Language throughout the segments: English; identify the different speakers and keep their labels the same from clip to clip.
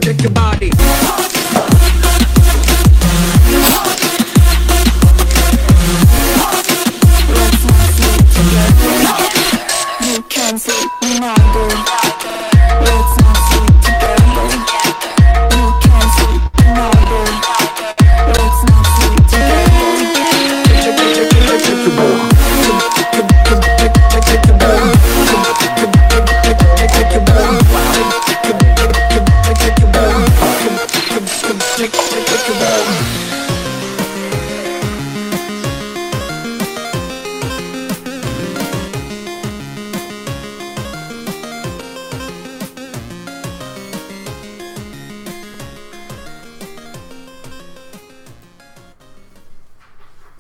Speaker 1: Check your body. You can see neither. Let's not sleep together. You can see neither. Let's not sleep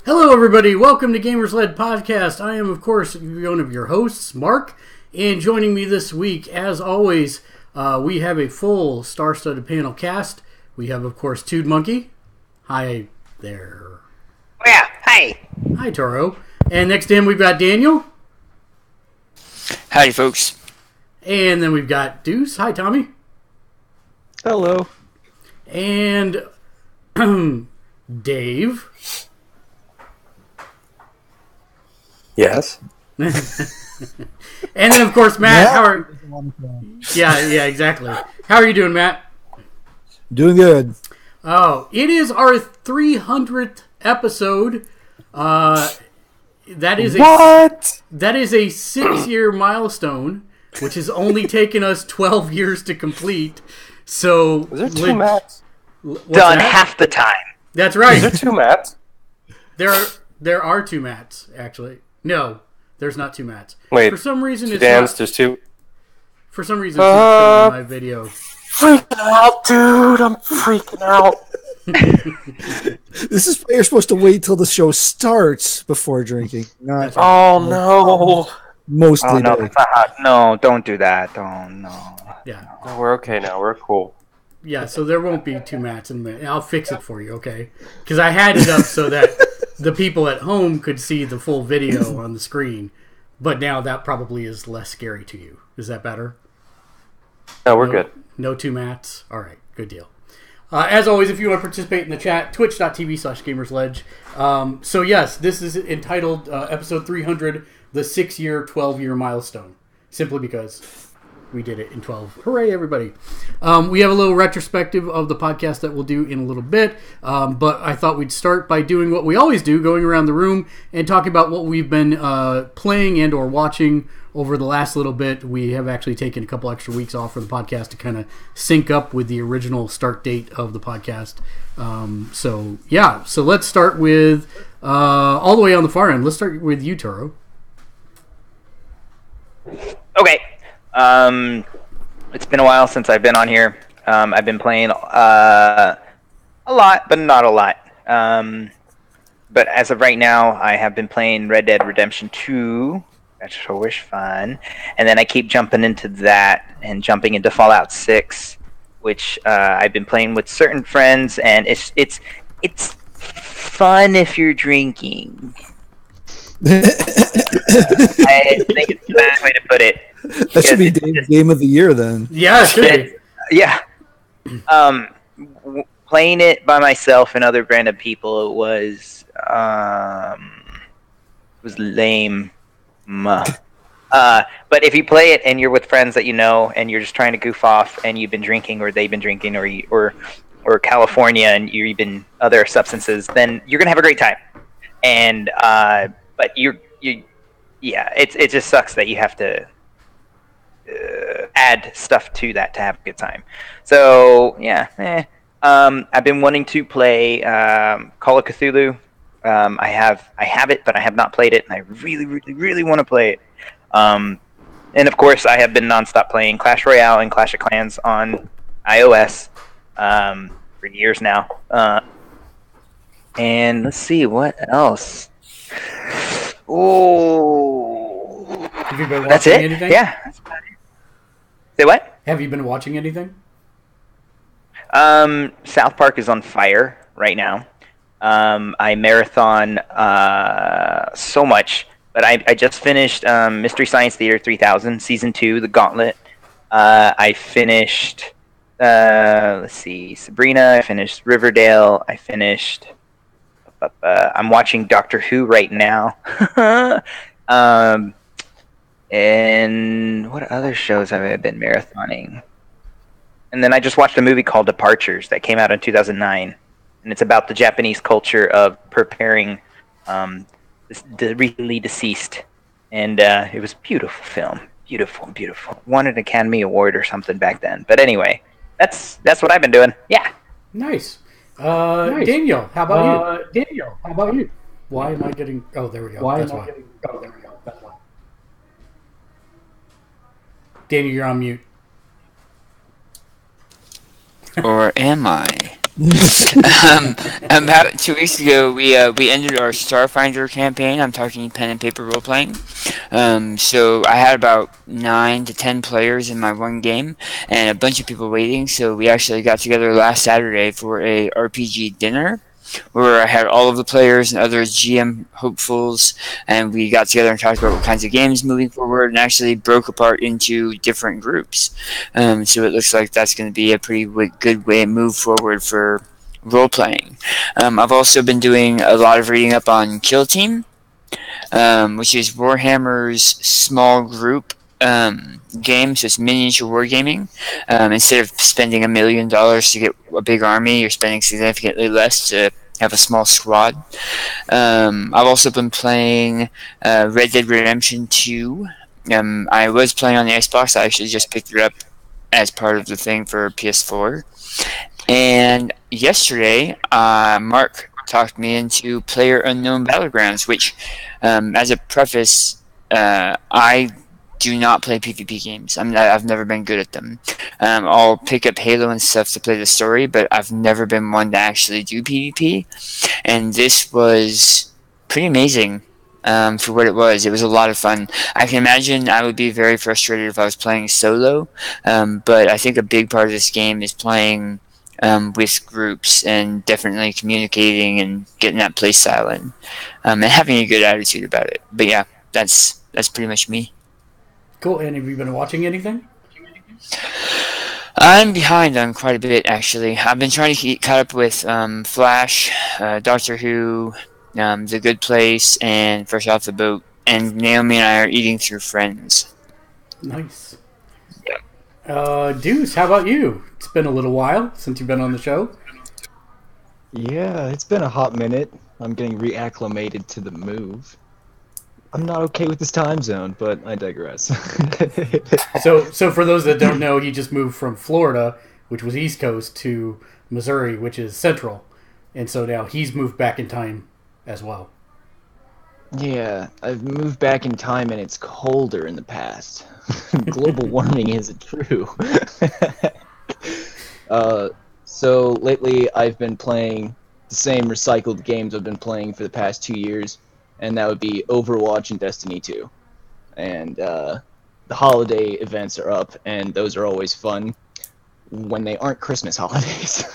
Speaker 2: Hello everybody, welcome to Gamersledge Podcast. I am of course one of your hosts, Mark, and joining me this week, as always, we have a full star-studded panel cast. We have of course Tood Monkey. Hi there.
Speaker 3: Yeah, hi.
Speaker 2: Hi Toro. And next to him we've got Daniel.
Speaker 4: Howdy folks.
Speaker 2: And then we've got Deuce. Hi Tommy.
Speaker 5: Hello.
Speaker 2: And Dave.
Speaker 5: Yes.
Speaker 2: And then, of course, Matt. Yeah, exactly. How are you doing, Matt?
Speaker 5: Doing good.
Speaker 2: Oh, it is our 300th episode. That is
Speaker 5: what?
Speaker 2: That is a 6-year milestone, which has only taken us 12 years to complete. So,
Speaker 5: is there two Matts?
Speaker 3: Done half the time.
Speaker 2: That's right.
Speaker 5: Is there two Matts?
Speaker 2: There are two Matts, actually. No, there's not two Matts.
Speaker 5: Wait,
Speaker 2: for some reason it's
Speaker 5: Dan's,
Speaker 2: not.
Speaker 5: There's two.
Speaker 2: For some reason, it's not showing my video.
Speaker 5: Freaking out, dude! I'm freaking out. This is why you're supposed to wait till the show starts before drinking. Not.
Speaker 3: Oh no!
Speaker 5: Mostly.
Speaker 3: Oh no! That's not how, no, don't do that. Don't no.
Speaker 2: Yeah.
Speaker 5: No, we're okay now. We're cool.
Speaker 2: Yeah, so there won't be two Matts in a minute. I'll fix it for you, okay? Because I had it up so that the people at home could see the full video on the screen. But now that probably is less scary to you. Is that better?
Speaker 5: No, we're good.
Speaker 2: No two Matts? All right, good deal. As always, if you want to participate in the chat, twitch.tv/gamersledge. So yes, this is entitled episode 300, the 6-year, 12-year milestone. Simply because we did it in 12. Hooray, everybody. We have a little retrospective of the podcast that we'll do in a little bit. But I thought we'd start by doing what we always do, going around the room and talking about what we've been playing and or watching over the last little bit. We have actually taken a couple extra weeks off for the podcast to kind of sync up with the original start date of the podcast. So let's start with all the way on the far end. Let's start with you, Toro.
Speaker 3: Okay. It's been a while since I've been on here. I've been playing a lot, but not a lot. But as of right now, I have been playing Red Dead Redemption 2. That's so much fun. And then I keep jumping into that and jumping into Fallout 6, which I've been playing with certain friends, and it's fun if you're drinking. I think it's the best way to put it.
Speaker 5: That should be Dave's game of the year then.
Speaker 2: Yeah, it should.
Speaker 3: Yeah. Playing it by myself and other random people was lame. But But if you play it and you're with friends that you know and you're just trying to goof off and you've been drinking or they've been drinking or California and you've been other substances, then you're gonna have a great time. And but yeah, it just sucks that you have to add stuff to that to have a good time. So yeah, I've been wanting to play Call of Cthulhu. I have it, but I have not played it, and I really, really, really want to play it. And of course, I have been nonstop playing Clash Royale and Clash of Clans on iOS for years now. And let's see what else. Oh,
Speaker 2: Have you been watching
Speaker 3: that's it.
Speaker 2: anything?
Speaker 3: Yeah. Say what?
Speaker 2: Have you been watching anything?
Speaker 3: South Park is on fire right now. I marathon so much, but I just finished Mystery Science Theater 3000 Season 2, The Gauntlet. I finished, let's see, Sabrina. I finished Riverdale. I finished, I'm watching Doctor Who right now. And what other shows have I been marathoning? And then I just watched a movie called Departures that came out in 2009. And it's about the Japanese culture of preparing the recently deceased. And it was a beautiful film. Beautiful, beautiful. Won an Academy Award or something back then. But anyway, that's what I've been doing. Yeah.
Speaker 2: Nice. Daniel, how about you?
Speaker 4: Daniel, how about you?
Speaker 2: Why am I getting... Oh, there we go.
Speaker 4: Why
Speaker 2: That's
Speaker 4: am I
Speaker 2: why.
Speaker 4: getting... Oh, there we go. That's why.
Speaker 2: Daniel, you're on mute.
Speaker 6: Or am I? About 2 weeks ago, we ended our Starfinder campaign. I'm talking pen and paper role playing. So I had about 9 to 10 players in my one game, and a bunch of people waiting. So we actually got together last Saturday for a RPG dinner, where I had all of the players and other GM hopefuls, and we got together and talked about what kinds of games moving forward, and actually broke apart into different groups. So it looks like that's going to be a pretty good way to move forward for role playing. I've also been doing a lot of reading up on Kill Team, which is Warhammer's small group game, so it's miniature wargaming. Instead of spending $1 million to get a big army, you're spending significantly less to have a small squad. I've also been playing Red Dead Redemption 2. I was playing on the Xbox. I actually just picked it up as part of the thing for PS4. And yesterday, Mark talked me into PlayerUnknown Battlegrounds, which, as a preface, I do not play PvP games. I've never been good at them. I'll pick up Halo and stuff to play the story, but I've never been one to actually do PvP. And this was pretty amazing for what it was. It was a lot of fun. I can imagine I would be very frustrated if I was playing solo, but I think a big part of this game is playing with groups and definitely communicating and getting that play style in, and having a good attitude about it. But yeah, that's pretty much me.
Speaker 2: Cool. And have you been watching anything?
Speaker 6: I'm behind on quite a bit, actually. I've been trying to get caught up with Flash, Doctor Who, The Good Place, and Fresh Off the Boat. And Naomi and I are eating through Friends.
Speaker 2: Nice. Deuce, how about you? It's been a little while since you've been on the show.
Speaker 7: Yeah, it's been a hot minute. I'm getting reacclimated to the move. I'm not okay with this time zone, but I digress.
Speaker 2: So for those that don't know, he just moved from Florida, which was East Coast, to Missouri, which is Central. And so now he's moved back in time as well.
Speaker 7: Yeah, I've moved back in time and it's colder in the past. Global warming isn't true. So lately I've been playing the same recycled games I've been playing for the past 2 years, and that would be Overwatch and Destiny 2. And the holiday events are up, and those are always fun when they aren't Christmas holidays.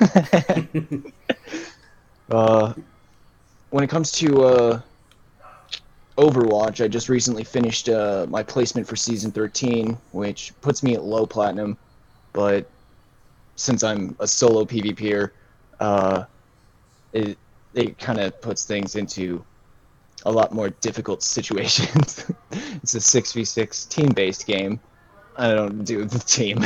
Speaker 7: When it comes to Overwatch, I just recently finished my placement for Season 13, which puts me at low platinum, but since I'm a solo PvPer, it kind of puts things into a lot more difficult situations. It's a 6v6 team-based game. I don't do the team.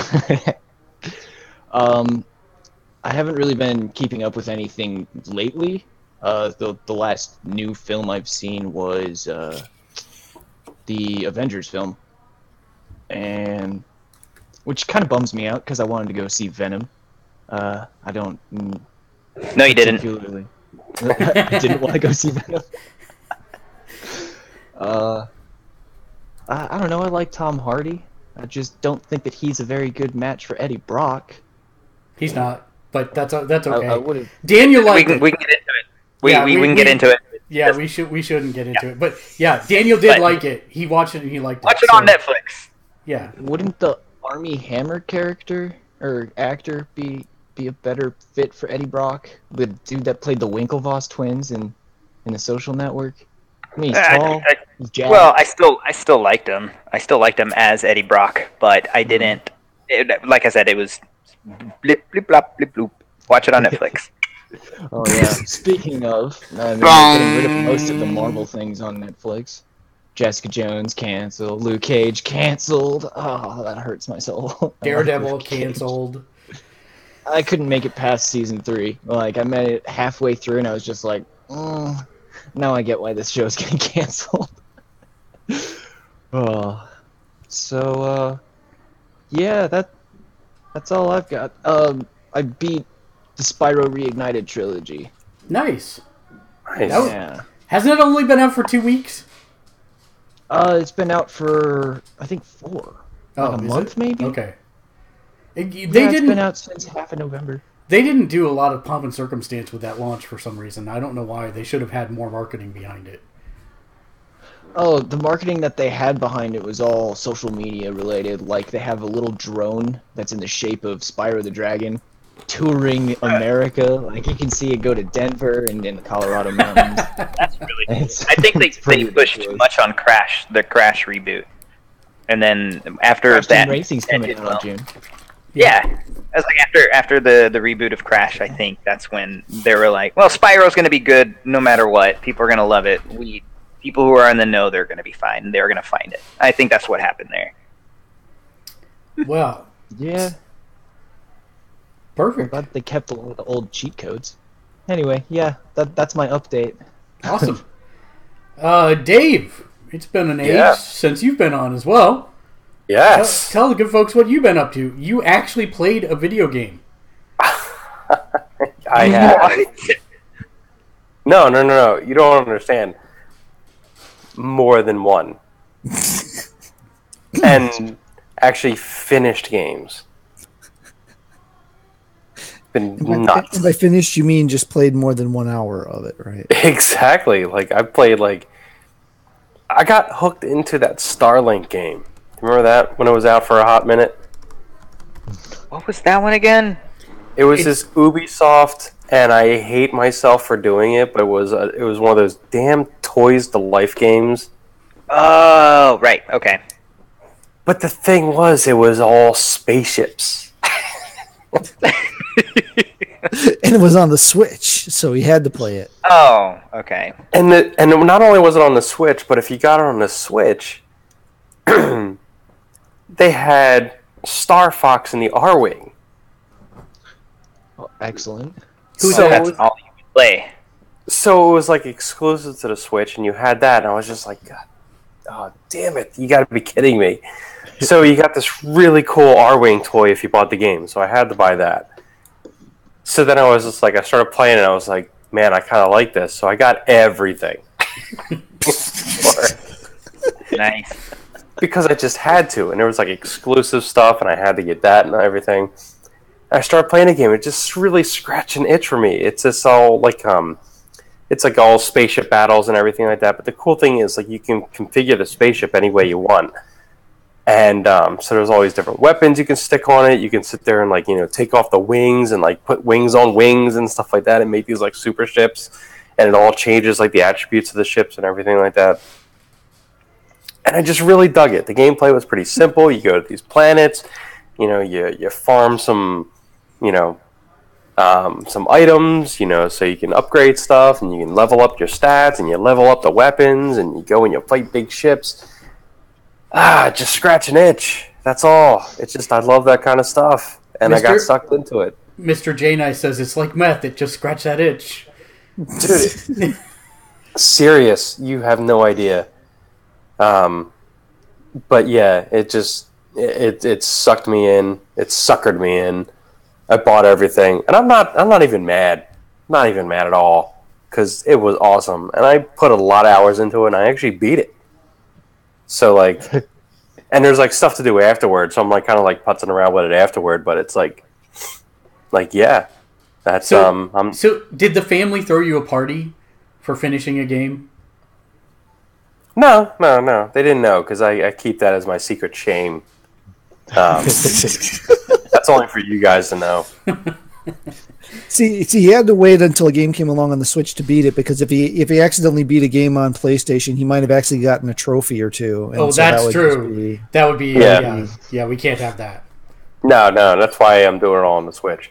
Speaker 7: I haven't really been keeping up with anything lately. The last new film I've seen was the Avengers film, and which kind of bums me out because I wanted to go see Venom. I don't
Speaker 3: No, you didn't.
Speaker 7: particularly. I didn't want to go see Venom. I don't know. I like Tom Hardy. I just don't think that he's a very good match for Eddie Brock.
Speaker 2: He's not, but that's okay.
Speaker 7: I would have.
Speaker 2: Daniel
Speaker 3: We
Speaker 2: liked
Speaker 3: can,
Speaker 2: it.
Speaker 3: we can get into it.
Speaker 2: Yeah,
Speaker 3: we can get into it.
Speaker 2: Yeah, we shouldn't get into it. But yeah, Daniel did
Speaker 3: But-
Speaker 2: like it. He watched it and he liked it.
Speaker 3: Watch it on Netflix.
Speaker 2: Yeah.
Speaker 7: Wouldn't the Army Hammer character or actor be a better fit for Eddie Brock? The dude that played the Winklevoss twins in The Social Network. I mean, he's tall. He's jacked.
Speaker 3: Well, I still liked him. I still liked him as Eddie Brock, but I didn't. Like I said, it was blip blip blop blip bloop. Watch it on Netflix.
Speaker 7: Oh yeah. Speaking of, they're getting rid of most of the Marvel things on Netflix. Jessica Jones canceled. Luke Cage canceled. Oh, that hurts my soul.
Speaker 2: Daredevil canceled.
Speaker 7: I couldn't make it past season 3. Like, I made it halfway through, and I was just like, now I get why this show's getting canceled. Yeah, that's all I've got. I beat the Spyro Reignited trilogy.
Speaker 2: Nice.
Speaker 8: Nice.
Speaker 2: That was-
Speaker 7: Yeah.
Speaker 2: Hasn't it only been out for 2 weeks?
Speaker 7: It's been out for, I think, 4.
Speaker 2: Oh,
Speaker 7: Like a
Speaker 2: is
Speaker 7: month,
Speaker 2: it?
Speaker 7: maybe?
Speaker 2: Okay. They
Speaker 7: It's been
Speaker 2: didn't.
Speaker 7: out since half of November.
Speaker 2: They didn't do a lot of pomp and circumstance with that launch for some reason. I don't know why. They should have had more marketing behind it.
Speaker 7: Oh, the marketing that they had behind it was all social media related. Like, they have a little drone that's in the shape of Spyro the Dragon touring America. Like, you can see it go to Denver and in the Colorado mountains.
Speaker 3: That's really.
Speaker 7: It's-
Speaker 3: I think
Speaker 7: it's
Speaker 3: they
Speaker 7: pretty
Speaker 3: pushed too
Speaker 7: ridiculous.
Speaker 3: much on Crash, the Crash reboot, and then after
Speaker 7: Crash
Speaker 3: that,
Speaker 7: Team Racing's
Speaker 3: that
Speaker 7: coming
Speaker 3: did
Speaker 7: out
Speaker 3: well.
Speaker 7: in June.
Speaker 3: Yeah, that's like after the reboot of Crash. I think that's when they were like, "Well, Spyro's going to be good no matter what. People are going to love it. People who are in the know, they're going to be fine. They're going to find it." I think that's what happened there.
Speaker 2: Well,
Speaker 7: Yeah,
Speaker 2: perfect.
Speaker 7: but they kept a lot of the old cheat codes. Anyway, yeah, that's my update.
Speaker 2: Awesome. Dave, it's been an age
Speaker 8: Yeah.
Speaker 2: since you've been on as well.
Speaker 8: Yes.
Speaker 2: Tell the good folks what you've been up to. You actually played a video game.
Speaker 8: I have. No. You don't understand. More than one. And actually finished games. Been nuts.
Speaker 5: By finished, you mean just played more than 1 hour of it, right?
Speaker 8: Exactly. Like, I played, I got hooked into that Starlink game. Remember that when it was out for a hot minute?
Speaker 3: What was that one again?
Speaker 8: It was this Ubisoft, and I hate myself for doing it, but it was one of those damn Toys to Life games.
Speaker 3: Oh, right. Okay.
Speaker 8: But the thing was, it was all spaceships.
Speaker 5: And it was on the Switch, so he had to play it.
Speaker 3: Oh, okay.
Speaker 8: And not only was it on the Switch, but if you got it on the Switch, they had Star Fox and the R-Wing.
Speaker 7: Oh, excellent.
Speaker 8: So
Speaker 3: That's all you can play.
Speaker 8: So it was like exclusive to the Switch, and you had that, and I was just like, God, oh, damn it, you gotta be kidding me. So you got this really cool R-Wing toy if you bought the game, so I had to buy that. So then I was just like, I started playing, and I was like, man, I kind of like this, so I got everything.
Speaker 3: Nice.
Speaker 8: Because I just had to, and there was like exclusive stuff, and I had to get that and everything. I started playing the game. It just really scratched an itch for me. It's just all it's like all spaceship battles and everything like that. But the cool thing is, like, you can configure the spaceship any way you want. And so there's all these different weapons you can stick on it. You can sit there and take off the wings and put wings on wings and stuff like that, and make these like super ships. And it all changes like the attributes of the ships and everything like that. And I just really dug it. The gameplay was pretty simple. You go to these planets, you farm some, some items, so you can upgrade stuff and you can level up your stats and you level up the weapons and you go and you fight big ships. Just scratch an itch. That's all. It's just I love that kind of stuff, and I got sucked into it.
Speaker 2: Mr. J Nice says it's like meth. It just scratched that itch.
Speaker 8: Dude, serious. You have no idea. But yeah, it sucked me in. It suckered me in. I bought everything, and I'm not even mad. Not even mad at all, because it was awesome, and I put a lot of hours into it, and I actually beat it. So and there's stuff to do afterwards, so I'm kind of putzing around with it afterward, but it's yeah, that's
Speaker 2: So did the family throw you a party for finishing a game?
Speaker 8: No, they didn't know, because I keep that as my secret shame. That's only for you guys to know.
Speaker 5: See, he had to wait until a game came along on the Switch to beat it, because if he accidentally beat a game on PlayStation, he might have actually gotten a trophy or two. And so
Speaker 2: that's true. That would be yeah. We can't have that.
Speaker 8: No, that's why I'm doing it all on the Switch.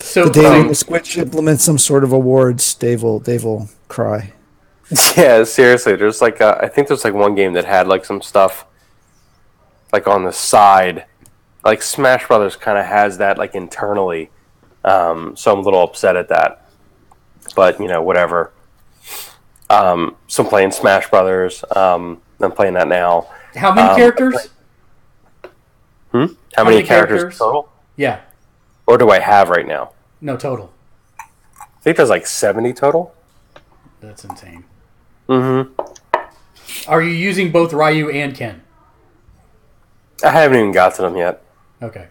Speaker 2: So
Speaker 5: the day the Switch implements some sort of awards, Dave will cry.
Speaker 8: Yeah, seriously. There's I think there's one game that had some stuff on the side. Smash Brothers kind of has that internally, so I'm a little upset at that. But whatever. So I'm playing Smash Brothers. I'm playing that now.
Speaker 2: How many characters?
Speaker 8: How many characters total?
Speaker 2: Yeah.
Speaker 8: Or do I have right now?
Speaker 2: No, total.
Speaker 8: I think there's 70 total.
Speaker 2: That's insane.
Speaker 8: Mm-hmm.
Speaker 2: Are you using both Ryu and Ken?
Speaker 8: I haven't even got to them yet.
Speaker 2: Okay.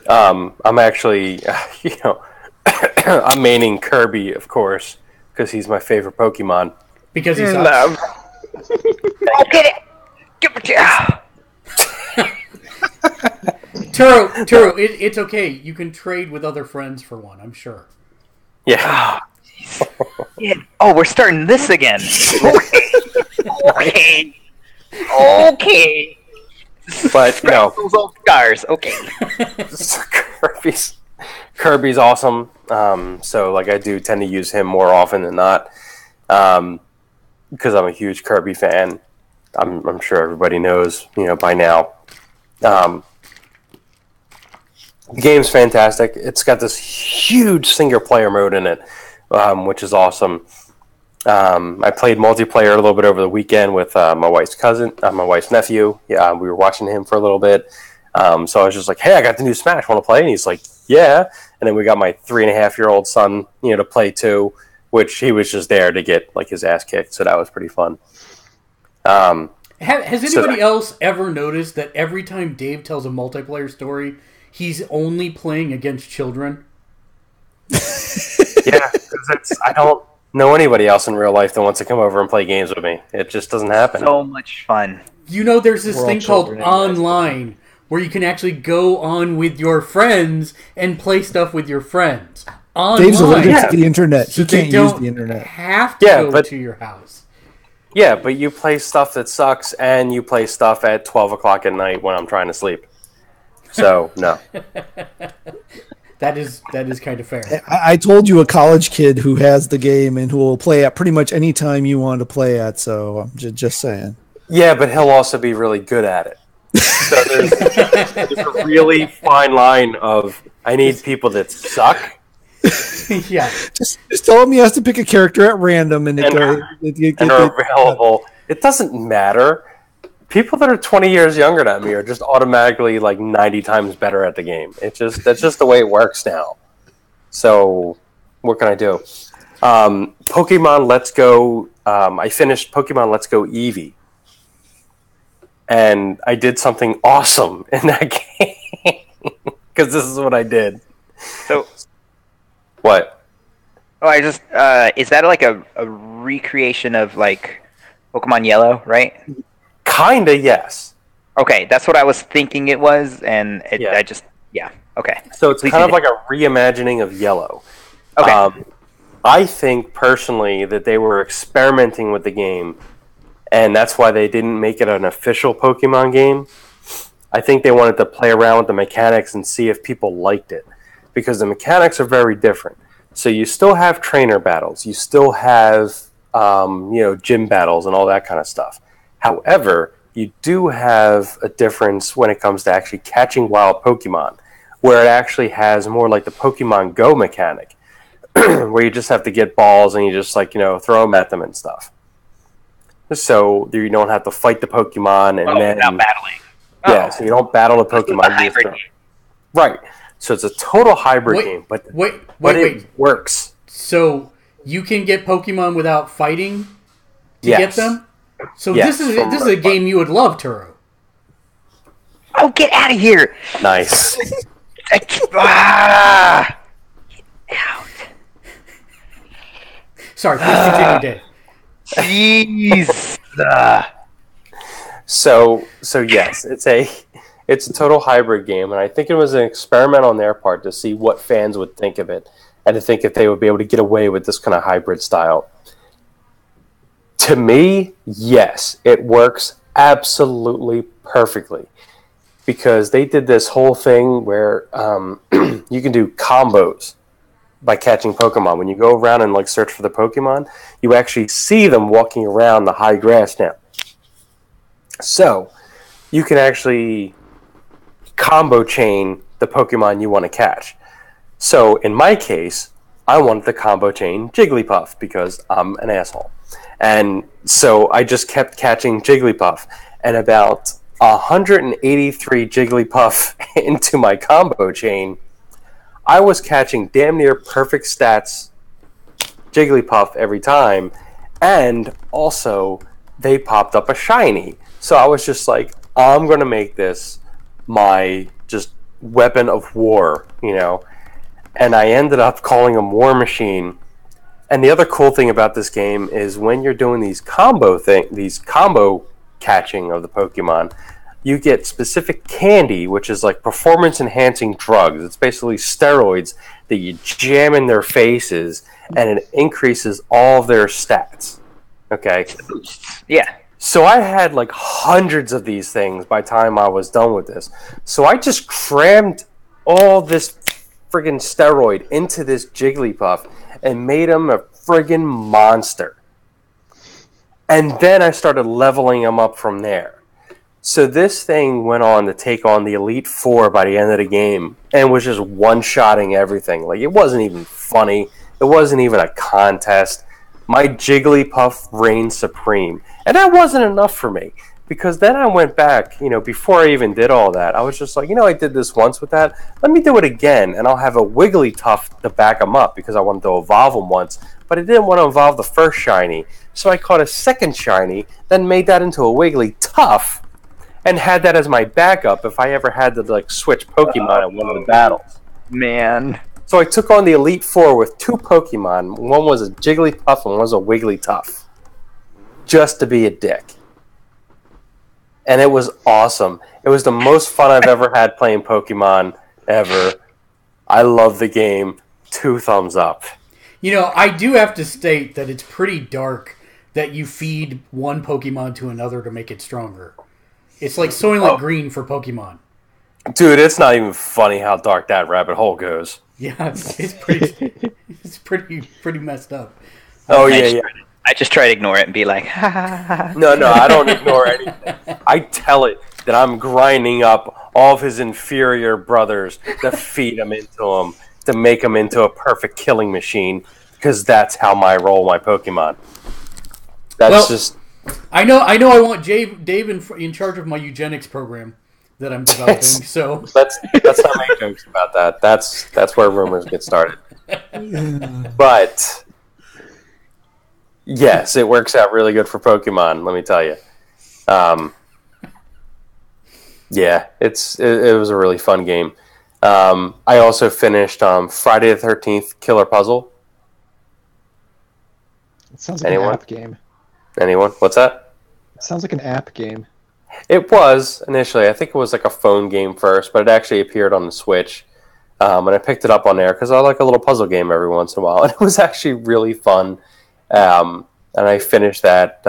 Speaker 8: I'm actually, I'm maining Kirby, of course, because he's my favorite Pokemon.
Speaker 2: Because he's love.
Speaker 3: I'll get it. Give it to you.
Speaker 2: Turo, it's okay. You can trade with other friends for one, I'm sure.
Speaker 8: Yeah.
Speaker 3: Yeah. Oh, we're starting this again. Okay.
Speaker 8: But no,
Speaker 3: those old scars. Okay.
Speaker 8: Kirby's awesome. So I do tend to use him more often than not, because I'm a huge Kirby fan. I'm sure everybody knows, by now. The game's fantastic. It's got this huge single player mode in it, which is awesome. I played multiplayer a little bit over the weekend with my wife's nephew. Yeah, we were watching him for a little bit. So I was just like, "Hey, I got the new Smash. Want to play?" And he's like, "Yeah." And then we got my 3.5-year-old son, to play too, which he was just there to get his ass kicked. So that was pretty fun.
Speaker 2: Has anybody else ever noticed that every time Dave tells a multiplayer story, he's only playing against children?
Speaker 8: Yeah, because I don't know anybody else in real life that wants to come over and play games with me. It just doesn't happen.
Speaker 3: So much fun.
Speaker 2: There's this thing called online, where you can actually go on with your friends and play stuff with your friends. Online.
Speaker 5: Dave's allergic to the internet.
Speaker 2: So
Speaker 5: he can't use the internet.
Speaker 2: Have to go to your house.
Speaker 8: Yeah, but you play stuff that sucks, and you play stuff at 12 o'clock at night when I'm trying to sleep. So, no.
Speaker 2: That is kind of fair.
Speaker 5: I told you a college kid who has the game and who will play at pretty much any time you want to play at, so I'm just saying.
Speaker 8: Yeah, but he'll also be really good at it. So there's a really fine line of, I need people that suck.
Speaker 2: Yeah.
Speaker 5: Just tell him he has to pick a character at random and
Speaker 8: are available. It doesn't matter. People that are 20 years younger than me are just automatically 90 times better at the game. That's just the way it works now. So what can I do? Pokemon Let's Go. I finished Pokemon Let's Go Eevee, and I did something awesome in that game because this is what I did.
Speaker 3: So
Speaker 8: what?
Speaker 3: Oh, I just is that a recreation of Pokemon Yellow, right?
Speaker 8: Kinda, yes.
Speaker 3: Okay, that's what I was thinking it was, and okay.
Speaker 8: So it's kind of like a reimagining of Yellow.
Speaker 3: Okay.
Speaker 8: I think personally that they were experimenting with the game, and that's why they didn't make it an official Pokemon game. I think they wanted to play around with the mechanics and see if people liked it, because the mechanics are very different. So you still have trainer battles, you still have gym battles and all that kind of stuff. However, you do have a difference when it comes to actually catching wild Pokemon, where it actually has more like the Pokemon Go mechanic, where you just have to get balls and you just throw them at them and stuff. So you don't have to fight the Pokemon and then
Speaker 3: without battling.
Speaker 8: Yeah, so you don't battle the Pokemon. You just throw. Right. So it's a total hybrid game, but it works.
Speaker 2: So you can get Pokemon without fighting to get them? So
Speaker 8: Yes,
Speaker 2: this is a game you would love, Turo.
Speaker 3: Oh, get out of here!
Speaker 8: Nice.
Speaker 3: Ah! Get out.
Speaker 2: Sorry, please continue, Dave.
Speaker 3: Jeez.
Speaker 8: So yes, it's a total hybrid game, and I think it was an experiment on their part to see what fans would think of it, and to think if they would be able to get away with this kind of hybrid style. To me, yes, it works absolutely perfectly, because they did this whole thing where you can do combos by catching Pokemon. When you go around and search for the Pokemon, you actually see them walking around the high grass now. So you can actually combo chain the Pokemon you want to catch. So in my case, I wanted to combo chain Jigglypuff because I'm an asshole. And so I just kept catching Jigglypuff, and about 183 Jigglypuff into my combo chain, I was catching damn near perfect stats Jigglypuff every time, and also they popped up a shiny. So I was just like, I'm going to make this my just weapon of war, and I ended up calling him War Machine. And the other cool thing about this game is when you're doing these combo catching of the Pokemon, you get specific candy, which is like performance-enhancing drugs. It's basically steroids that you jam in their faces, and it increases all of their stats. Okay?
Speaker 3: Yeah.
Speaker 8: So I had hundreds of these things by the time I was done with this. So I just crammed all this friggin' steroid into this Jigglypuff and made him a friggin' monster. And then I started leveling him up from there. So this thing went on to take on the Elite Four by the end of the game, and was just one-shotting everything. It wasn't even funny. It wasn't even a contest. My Jigglypuff reigned supreme. And that wasn't enough for me, because then I went back, before I even did all that, I was just like, I did this once with that. Let me do it again, and I'll have a Wigglytuff to back him up, because I wanted to evolve him once, but I didn't want to evolve the first shiny. So I caught a second shiny, then made that into a Wigglytuff, and had that as my backup if I ever had to switch Pokemon in one of the battles.
Speaker 3: Man.
Speaker 8: So I took on the Elite Four with two Pokemon. One was a Jigglypuff and one was a Wigglytuff. Just to be a dick. And it was awesome. It was the most fun I've ever had playing Pokemon ever. I love the game. 2 thumbs up.
Speaker 2: I do have to state that it's pretty dark that you feed one Pokemon to another to make it stronger. It's like Soylent Green for Pokemon.
Speaker 8: Dude, it's not even funny how dark that rabbit hole goes.
Speaker 2: Yeah, it's pretty messed up.
Speaker 8: Oh, yeah.
Speaker 3: I just try to ignore it and be like, ha ha ha.
Speaker 8: No, I don't ignore anything. I tell it that I'm grinding up all of his inferior brothers to feed him into him, to make him into a perfect killing machine, because that's how I roll my Pokemon.
Speaker 2: I know. I want Dave in charge of my eugenics program that I'm developing. So
Speaker 8: let's not make jokes about that. That's where rumors get started. But yes, it works out really good for Pokemon. Let me tell you. Yeah, it was a really fun game. I also finished Friday the 13th Killer Puzzle.
Speaker 4: It sounds like an app game.
Speaker 8: Anyone? What's that?
Speaker 4: It sounds like an app game.
Speaker 8: It was initially. I think it was like a phone game first, but it actually appeared on the Switch. And I picked it up on there because I like a little puzzle game every once in a while. And it was actually really fun. And I finished that,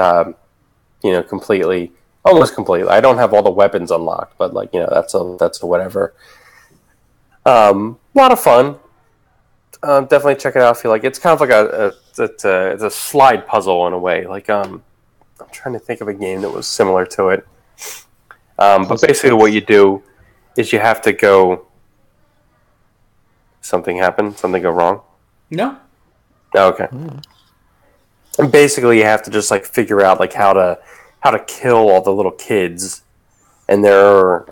Speaker 8: completely. Almost completely. I don't have all the weapons unlocked, but like that's a whatever. A lot of fun. Definitely check it out. I feel like it's kind of like it's a slide puzzle in a way. Like I'm trying to think of a game that was similar to it. But basically, what you do is you have to go. Something happened. Something go wrong.
Speaker 2: No.
Speaker 8: Oh, okay. And basically, you have to just like figure out like how to kill all the little kids, and there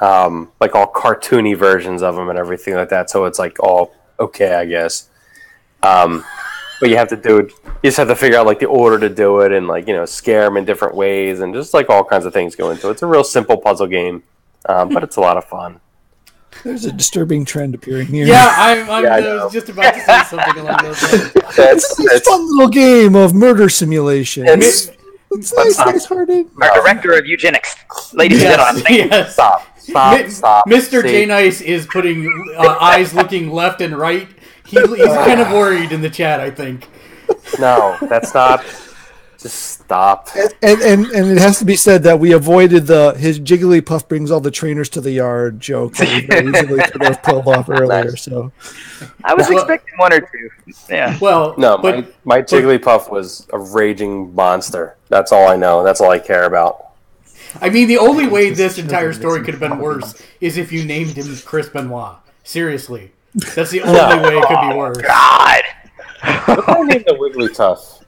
Speaker 8: are like all cartoony versions of them and everything like that. So it's like all okay, I guess. But you have to do it. You just have to figure out like the order to do it, and like scare them in different ways, and just like all kinds of things go into it. It's a real simple puzzle game, but it's a lot of fun.
Speaker 5: There's a disturbing trend appearing here.
Speaker 2: Yeah, I was just about to say something along those lines.
Speaker 5: It's a fun little game of murder simulation. It's nice-hearted.
Speaker 3: Our director of eugenics, ladies and gentlemen.
Speaker 2: Yes.
Speaker 8: Stop.
Speaker 2: Mr. J Nice is putting eyes looking left and right. He's kind of worried in the chat, I think.
Speaker 8: No, that's not. Just stop.
Speaker 5: And it has to be said that we avoided his Jigglypuff brings all the trainers to the yard joke that we very easily could have pulled off earlier.
Speaker 8: Nice.
Speaker 5: So
Speaker 3: I was expecting one or two. Yeah.
Speaker 2: Well,
Speaker 8: No, my Jigglypuff was a raging monster. That's all I know. That's all I care about.
Speaker 2: I mean, the only way this entire story could have been worse is if you named him Chris Benoit. Seriously. That's the only way it could be worse.
Speaker 3: God.
Speaker 8: What I named the Wigglytuff?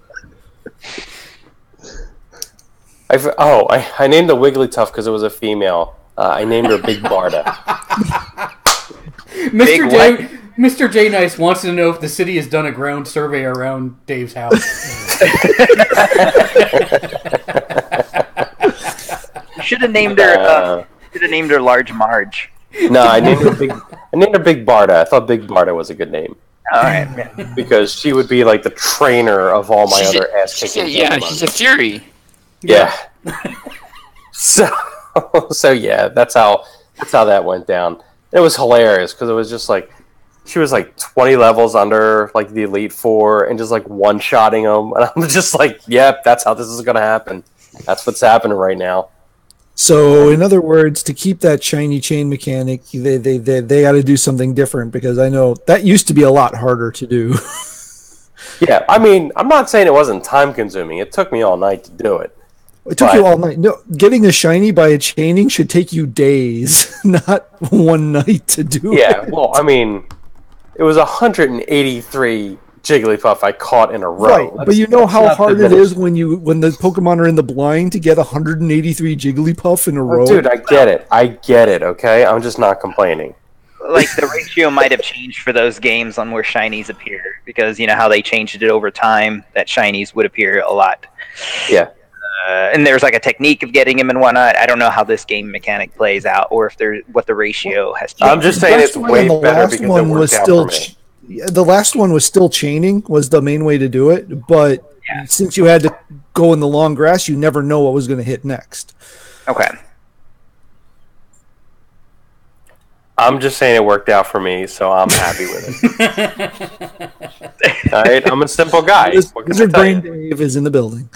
Speaker 8: I named the Wigglytuff because it was a female. I named her Big Barda.
Speaker 2: Mr. J Nice wants to know if the city has done a ground survey around Dave's house.
Speaker 3: Should have named her. Should have named her Large Marge.
Speaker 8: No, I named her Big Barda. I thought Big Barda was a good name.
Speaker 3: All right.
Speaker 8: Because she would be like the trainer of all my other ass kicking.
Speaker 6: Yeah, she's a fury.
Speaker 8: Yeah. So yeah, that's how that went down. It was hilarious because it was just like she was like 20 levels under like the Elite Four and just like one-shotting them, and I'm just like, yep, that's how this is gonna happen. That's what's happening right now.
Speaker 5: So, in other words, to keep that shiny chain mechanic, they got to do something different because I know that used to be a lot harder to do.
Speaker 8: Yeah, I mean, I'm not saying it wasn't time consuming. It took me all night to do it.
Speaker 5: It took you all night. No, getting a shiny by a chaining should take you days, not one night to do it.
Speaker 8: Yeah, well, I mean, it was 183 Jigglypuff I caught in a row.
Speaker 5: Right, but you know how hard it is when the Pokemon are in the blind to get 183 Jigglypuff in a row?
Speaker 8: Dude, I get it, okay? I'm just not complaining.
Speaker 3: Like, the ratio might have changed for those games on where shinies appear, because you know how they changed it over time, that shinies would appear a lot.
Speaker 8: Yeah.
Speaker 3: And there's like a technique of getting him and whatnot. I don't know how this game mechanic plays out, or if what the ratio has changed.
Speaker 8: I'm just saying it's way better because it worked out for me.
Speaker 5: The last one was still chaining, was the main way to do it, but since you had to go in the long grass, you never know what was going to hit next.
Speaker 3: Okay.
Speaker 8: I'm just saying it worked out for me, so I'm happy with it. All right, I'm a simple guy.
Speaker 5: Wizard Brain Dave is in the building.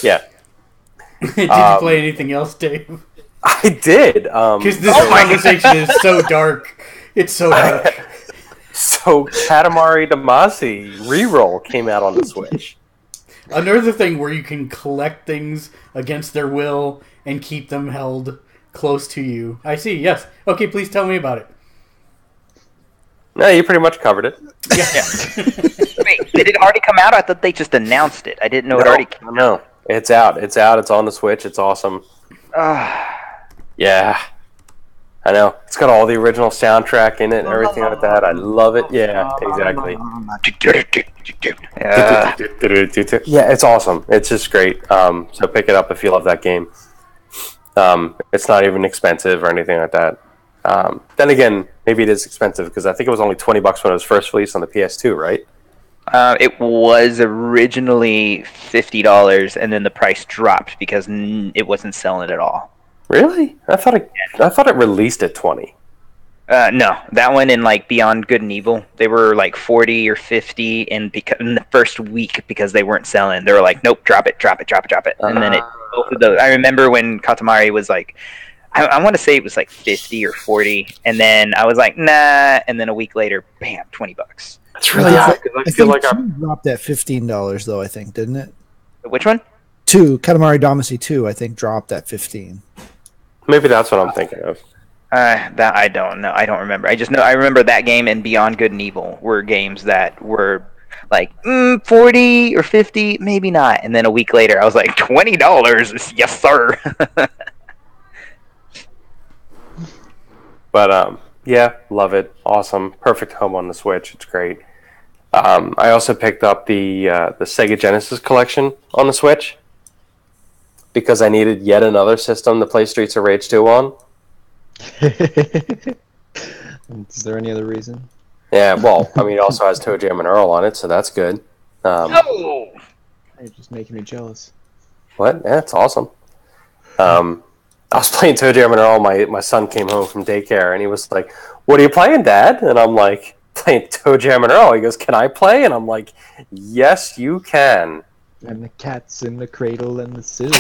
Speaker 8: Yeah.
Speaker 2: Did you play anything else, Dave?
Speaker 8: I did.
Speaker 2: Because this conversation is so dark. It's so dark.
Speaker 8: So, Katamari Damacy Reroll came out on the Switch.
Speaker 2: Another thing where you can collect things against their will and keep them held close to you. I see, yes. Okay, please tell me about it.
Speaker 8: No, you pretty much covered it.
Speaker 3: Yeah. Wait, did it already come out? I thought they just announced it. I didn't know it already came out.
Speaker 8: No, it's out. It's out. It's on the Switch. It's awesome. Yeah. I know. It's got all the original soundtrack in it and everything like that. I love it. Yeah, exactly. Yeah, it's awesome. It's just great. So pick it up if you love that game. It's not even expensive or anything like that. Then again, maybe it is expensive because I think it was only $20 when it was first released on the PS2, right?
Speaker 3: It was originally $50, and then the price dropped because it wasn't selling at all.
Speaker 8: Really? I thought it released at $20.
Speaker 3: No, that one and like Beyond Good and Evil, they were like 40 or 50, and in the first week because they weren't selling, they were like, nope, drop it, and then both of those. I remember when Katamari was like, I want to say it was like 50 or 40, and then I was like, nah, and then a week later, bam, $20.
Speaker 8: That's really odd because I feel like
Speaker 5: two dropped at $15 though. I think, didn't it?
Speaker 3: Which one?
Speaker 5: Katamari Damacy 2, I think, dropped at 15.
Speaker 8: maybe that's what I'm thinking of.
Speaker 3: That I don't know. I don't remember. I just know I remember that game and Beyond Good and Evil were games that were like 40 or 50, maybe not. And then a week later, I was like, $20, yes sir.
Speaker 8: But yeah, love it. Awesome, perfect home on the Switch. It's great. I also picked up the Sega Genesis collection on the Switch because I needed yet another system to play Streets of Rage 2 on.
Speaker 4: Is there any other reason?
Speaker 8: Yeah, well, I mean, it also has Toe Jam and Earl on it, so that's good.
Speaker 3: Oh,
Speaker 4: You're just making me jealous.
Speaker 8: What? Yeah, it's awesome. I was playing Toe Jam and Earl. My son came home from daycare, and he was like, "What are you playing, Dad?" And I'm like, "Playing Toe Jam and Earl." He goes, "Can I play?" And I'm like, "Yes, you can."
Speaker 4: And the cat's in the cradle and the silver.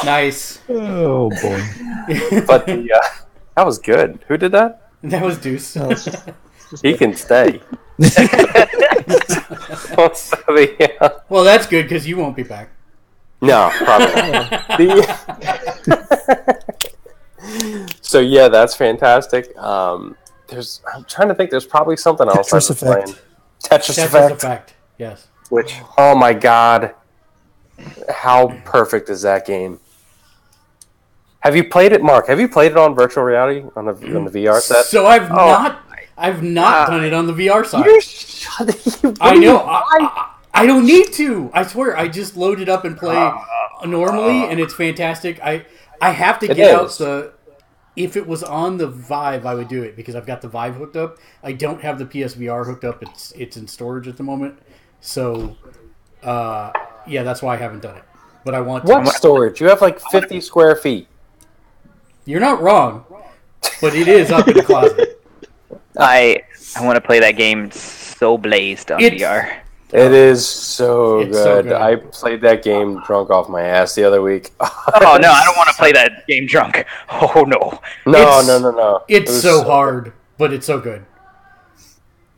Speaker 3: nice.
Speaker 5: Oh boy!
Speaker 8: But that was good. Who did that?
Speaker 2: That was Deuce.
Speaker 8: He can stay.
Speaker 2: Well, that's good because you won't be back.
Speaker 8: No, probably not. So yeah, that's fantastic. I'm trying to think. There's probably something else
Speaker 5: Tetris
Speaker 8: I've been playing.
Speaker 5: Effect.
Speaker 8: Tetris
Speaker 2: Tetris
Speaker 8: Effect.
Speaker 2: Effect. Yes.
Speaker 8: Which, oh my god, how perfect is that game? Have you played it, Mark? Have you played it on virtual reality on the VR set?
Speaker 2: So I've not done it on the VR side. I know. I don't need to. I swear. I just load it up and play normally, and it's fantastic. I have to get out the. If it was on the Vive, I would do it because I've got the Vive hooked up. I don't have the PSVR hooked up. It's in storage at the moment. So, yeah, that's why I haven't done it. But I want to.
Speaker 8: What storage? You have like 50 square feet.
Speaker 2: You're not wrong, but it is up in the closet.
Speaker 3: I want to play that game so blazed on VR.
Speaker 8: It is so
Speaker 2: It's so
Speaker 8: good.
Speaker 2: good.
Speaker 8: I played that game drunk off my ass the other week.
Speaker 3: Oh no, I don't want to play that game drunk. Oh no.
Speaker 8: No.
Speaker 2: It's
Speaker 8: It was
Speaker 2: so hard, but it's so good.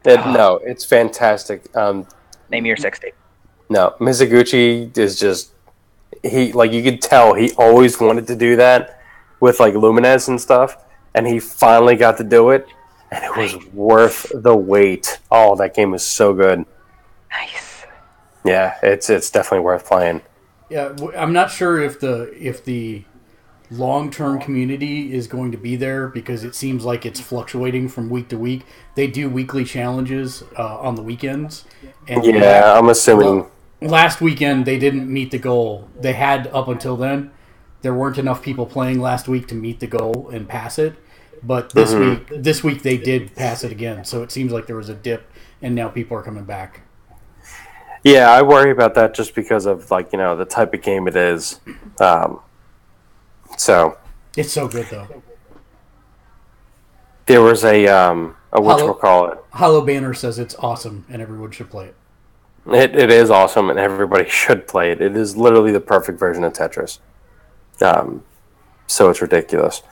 Speaker 8: No, it's fantastic.
Speaker 3: Name your sex tape.
Speaker 8: No, Mizuguchi is just you could tell he always wanted to do that with like Lumines and stuff, and he finally got to do it, and it was worth the wait. Oh, that game is so good.
Speaker 3: Nice.
Speaker 8: Yeah, it's definitely worth playing.
Speaker 2: Yeah, I'm not sure if the long-term community is going to be there because it seems like it's fluctuating from week to week. They do weekly challenges on the weekends. And
Speaker 8: Yeah, I'm assuming.
Speaker 2: Last weekend they didn't meet the goal. They had up until then. There weren't enough people playing last week to meet the goal and pass it. But this week they did pass it again. So it seems like there was a dip, and now people are coming back.
Speaker 8: Yeah, I worry about that just because of the type of game it is. So
Speaker 2: It's so good though.
Speaker 8: there was a whatchamacallit.
Speaker 2: Hollow Banner says it's awesome and everyone should play it.
Speaker 8: It is awesome and everybody should play it. It is literally the perfect version of Tetris. So it's ridiculous.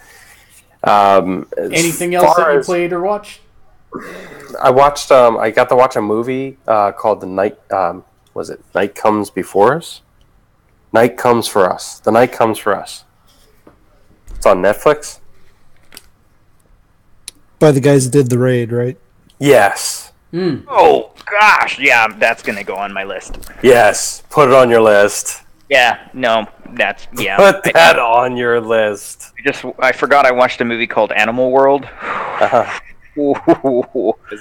Speaker 2: Anything else that you played or watched?
Speaker 8: I watched. I got to watch a movie called The Night. Was it Night Comes Before Us? Night Comes for Us. The Night Comes for Us. It's on Netflix.
Speaker 5: By the guys that did the raid, right?
Speaker 8: Yes.
Speaker 3: Oh gosh, yeah, that's gonna go on my list.
Speaker 8: Yes. Put it on your list.
Speaker 3: Yeah, no, that's yeah.
Speaker 8: Put that on your list.
Speaker 3: I forgot I watched a movie called Animal World.
Speaker 8: Is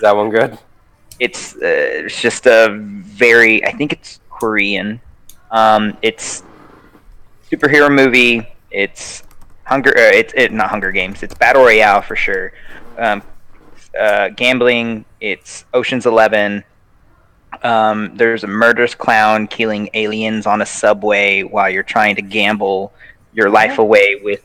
Speaker 8: that one good?
Speaker 3: It's just a very, I think it's Korean. It's superhero movie. It's it's not Hunger Games. It's Battle Royale for sure. Gambling. It's Ocean's 11. There's a murderous clown killing aliens on a subway while you're trying to gamble your life away with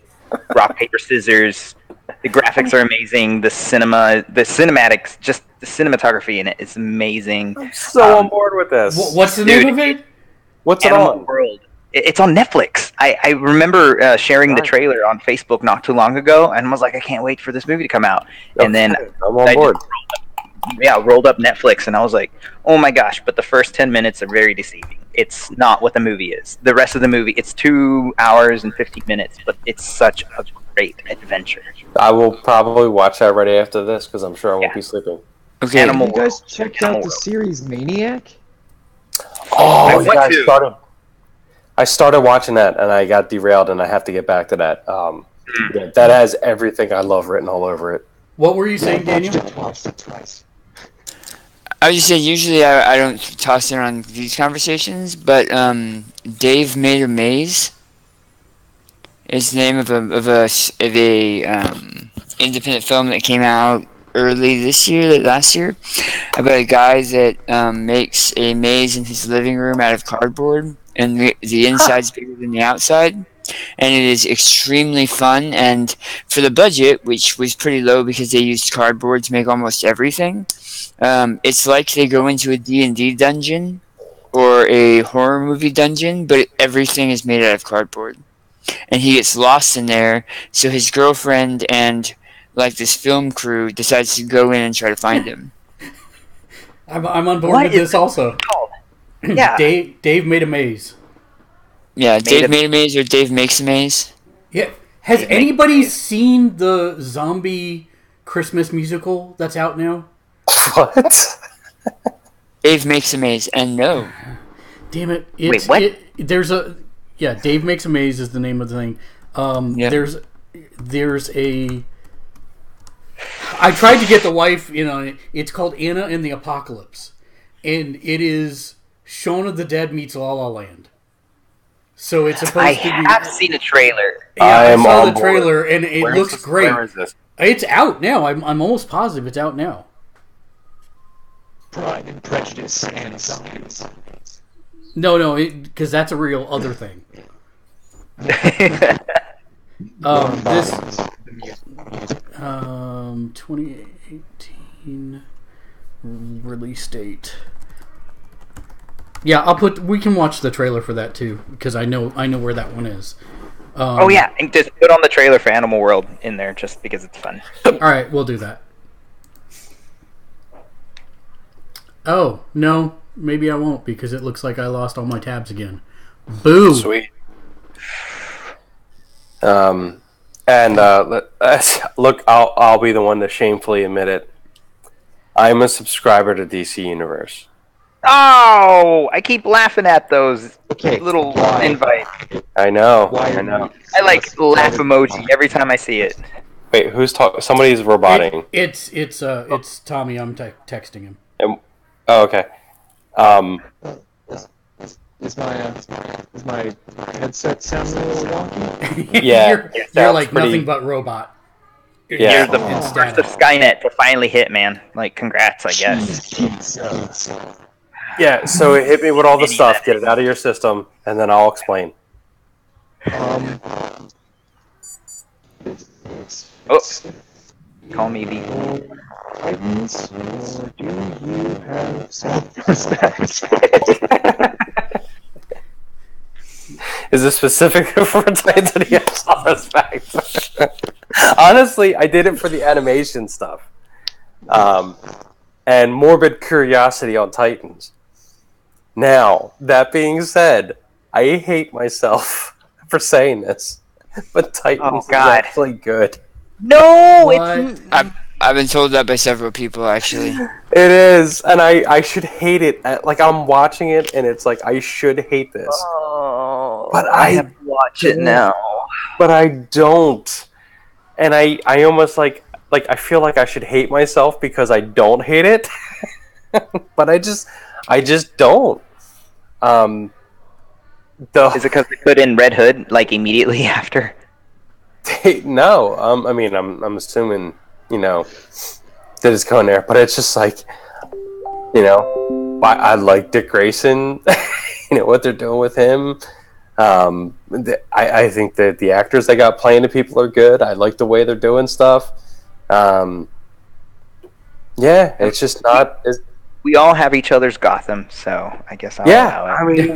Speaker 3: rock paper scissors. The graphics are amazing. The cinematics, just the cinematography in it is amazing.
Speaker 8: I'm so on board with this.
Speaker 2: What's the name of it?
Speaker 8: What's it
Speaker 3: Animal
Speaker 8: on?
Speaker 3: World. It's on Netflix. I remember sharing the trailer on Facebook not too long ago, and was like, I can't wait for this movie to come out. And then
Speaker 8: I'm on board.
Speaker 3: rolled up Netflix, and I was like, oh my gosh! But the first 10 minutes are very deceiving. It's not what the movie is. The rest of the movie, it's 2 hours and 15 minutes, but it's such a great adventure.
Speaker 8: I will probably watch that right after this because I'm sure I won't be sleeping.
Speaker 6: Okay.
Speaker 7: Have
Speaker 3: Animal
Speaker 7: you guys
Speaker 3: World.
Speaker 7: checked
Speaker 3: Animal
Speaker 7: out the
Speaker 3: World.
Speaker 7: series Maniac?
Speaker 8: Oh,
Speaker 3: I want to.
Speaker 8: I started watching that and I got derailed, and I have to get back to that. Yeah, that has everything I love written all over it.
Speaker 2: What were you saying, Daniel?
Speaker 7: Watched it twice.
Speaker 6: I would just say usually I don't toss in on these conversations, but Dave Made a Maze is the name of a independent film that came out last year, about a guy that makes a maze in his living room out of cardboard, and the inside's bigger than the outside, and it is extremely fun. And for the budget, which was pretty low because they used cardboard to make almost everything, it's like they go into a D&D dungeon or a horror movie dungeon, but everything is made out of cardboard. And he gets lost in there, so his girlfriend and like this film crew decides to go in and try to find him.
Speaker 2: I'm on board
Speaker 3: What
Speaker 2: with
Speaker 3: is
Speaker 2: this
Speaker 3: it
Speaker 2: also.
Speaker 3: called? Yeah.
Speaker 2: Dave made a maze.
Speaker 6: Yeah, Dave
Speaker 3: a-
Speaker 6: Made a Maze or Dave Makes a Maze.
Speaker 2: Yeah. Has
Speaker 3: Dave Made a
Speaker 2: anybody
Speaker 3: Maze.
Speaker 2: seen the zombie Christmas musical that's out now?
Speaker 8: What?
Speaker 6: Dave Makes a Maze, and no.
Speaker 2: Damn it!
Speaker 3: Wait, what?
Speaker 2: Dave Makes a Maze is the name of the thing.
Speaker 6: Yeah.
Speaker 2: There's a. I tried to get the wife in on it. It's called Anna and the Apocalypse, and it is Shaun of the Dead meets La La Land. So it's supposed
Speaker 3: I
Speaker 2: to be.
Speaker 3: have seen a trailer.
Speaker 2: Yeah,
Speaker 8: I
Speaker 2: I
Speaker 8: am
Speaker 2: saw
Speaker 8: on
Speaker 2: the
Speaker 8: board.
Speaker 2: trailer and it
Speaker 8: Where
Speaker 2: looks
Speaker 8: is this?
Speaker 2: great.
Speaker 8: Where is this?
Speaker 2: It's out now. I'm almost positive it's out now.
Speaker 7: Pride and Prejudice and zombies.
Speaker 2: No, because that's a real other thing. This 2018 release date. Yeah, we can watch the trailer for that too because I know where that one is.
Speaker 3: Oh yeah, and just put on the trailer for Animal World in there just because it's fun.
Speaker 2: All right, we'll do that. Oh no, maybe I won't because it looks like I lost all my tabs again. Boo!
Speaker 8: Sweet. And look, I'll be the one to shamefully admit it. I'm a subscriber to DC Universe.
Speaker 3: Oh, I keep laughing at those
Speaker 7: Okay,
Speaker 3: little
Speaker 7: why?
Speaker 3: invites.
Speaker 8: I know.
Speaker 7: Why
Speaker 8: I know.
Speaker 3: I like laugh emoji every time I see it.
Speaker 8: Wait, who's talking? Somebody's roboting.
Speaker 2: It's Tommy. I'm texting him.
Speaker 8: Oh, okay.
Speaker 7: Is my headset sound a little wonky?
Speaker 8: Yeah,
Speaker 2: you're
Speaker 8: it sounds
Speaker 2: like
Speaker 8: pretty-
Speaker 2: nothing but robot.
Speaker 8: Yeah.
Speaker 3: Here's the
Speaker 2: It's
Speaker 3: first of Skynet to finally hit, man. Like, congrats, I guess.
Speaker 7: Jesus.
Speaker 8: Yeah, so hit me with all the stuff, get it out of your system, and then I'll explain.
Speaker 3: Oh, call me the.
Speaker 7: Titans, or do you have self-respect?
Speaker 8: Is this specific for Titans and self-respect? Honestly, I did it for the animation stuff. And morbid curiosity on Titans. Now, that being said, I hate myself for saying this, but Titans is
Speaker 3: God.
Speaker 8: actually good.
Speaker 3: No,
Speaker 2: What?
Speaker 3: it's.
Speaker 6: I've been told that by several people, actually.
Speaker 8: It is, and I should hate it. Like, I'm watching it, and it's like, I should hate this.
Speaker 3: Oh,
Speaker 8: But
Speaker 3: I have to watch it now.
Speaker 8: But I don't. And I almost like I feel like I should hate myself because I don't hate it. But I just don't.
Speaker 3: Is it because they put in Red Hood like immediately after?
Speaker 8: No. I mean, I'm assuming, that it's going there, but it's just like, I like Dick Grayson, what they're doing with him. I think that the actors they got playing the people are good. I like the way they're doing stuff. Yeah, it's just not.
Speaker 3: We all have each other's Gotham, so I guess I'll allow it.
Speaker 8: I mean,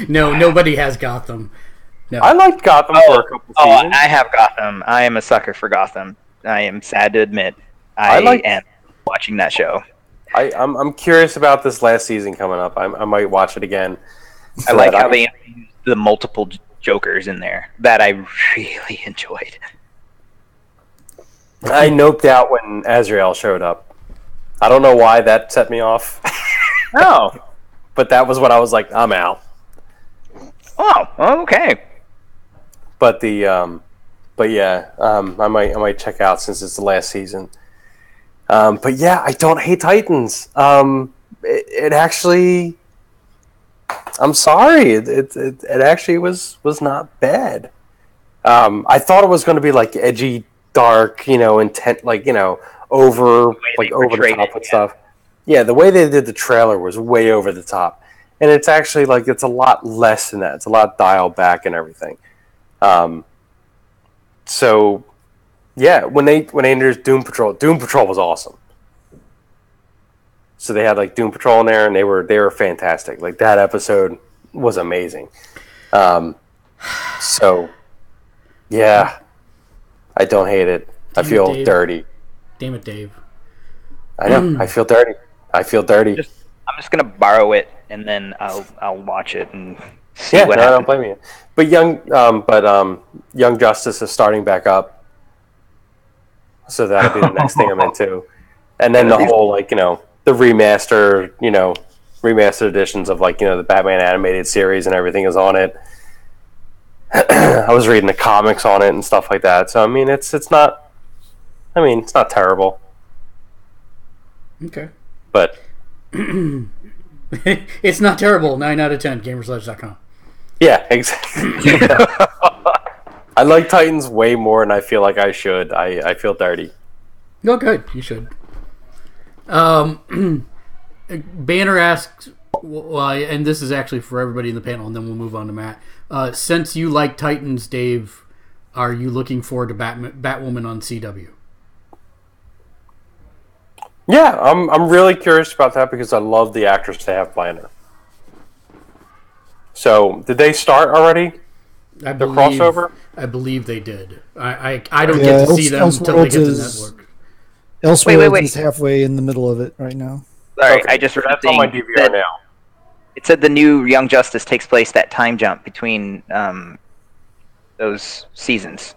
Speaker 2: No, nobody has Gotham. No.
Speaker 8: I liked Gotham for a couple seasons.
Speaker 3: I have Gotham. I am a sucker for Gotham. I am sad to admit. I am watching that show.
Speaker 8: I'm curious about this last season coming up. I might watch it again.
Speaker 3: I like how they used the multiple Jokers in there. That I really enjoyed.
Speaker 8: I noped out when Azrael showed up. I don't know why that set me off.
Speaker 3: Oh.
Speaker 8: But that was when I was like, I'm out.
Speaker 3: Oh, okay.
Speaker 8: But I might check out since it's the last season. But yeah, I don't hate Titans. It actually, I'm sorry, it actually was not bad. I thought it was going to be like edgy, dark, intent, over the top with stuff. Yeah, the way they did the trailer was way over the top, and it's actually it's a lot less than that. It's a lot dialed back and everything. So, yeah, when they introduced Doom Patrol was awesome. So they had Doom Patrol in there, and they were fantastic. That episode was amazing. So, yeah, I don't hate it. I feel dirty.
Speaker 2: Damn it, Dave.
Speaker 8: I know. I feel dirty.
Speaker 3: I'm just gonna borrow it and then I'll watch it and see what happens.
Speaker 8: I don't blame you. But Young Justice is starting back up, so that'll be the next thing I'm into. And then the whole the remastered editions of the Batman animated series and everything is on it. I was reading the comics on it and stuff like that. So I mean, it's not terrible.
Speaker 2: Okay.
Speaker 8: But
Speaker 2: it's not terrible. 9 out of 10. Gamersledge.com.
Speaker 8: Yeah, exactly. I like Titans way more than I feel like I should. I feel dirty.
Speaker 2: No, good. You should. Banner asks, and this is actually for everybody in the panel, and then we'll move on to Matt. Since you like Titans, Dave, are you looking forward to Batwoman on CW?
Speaker 8: Yeah, I'm really curious about that because I love the actress they have playing her. So, did they start already? The crossover?
Speaker 2: I believe they did. I don't get to see them until they get to the network.
Speaker 5: Elseworlds is halfway in the middle of it right now.
Speaker 3: Sorry, I just read
Speaker 8: that's on my DVR now.
Speaker 3: It said the new Young Justice takes place that time jump between those seasons.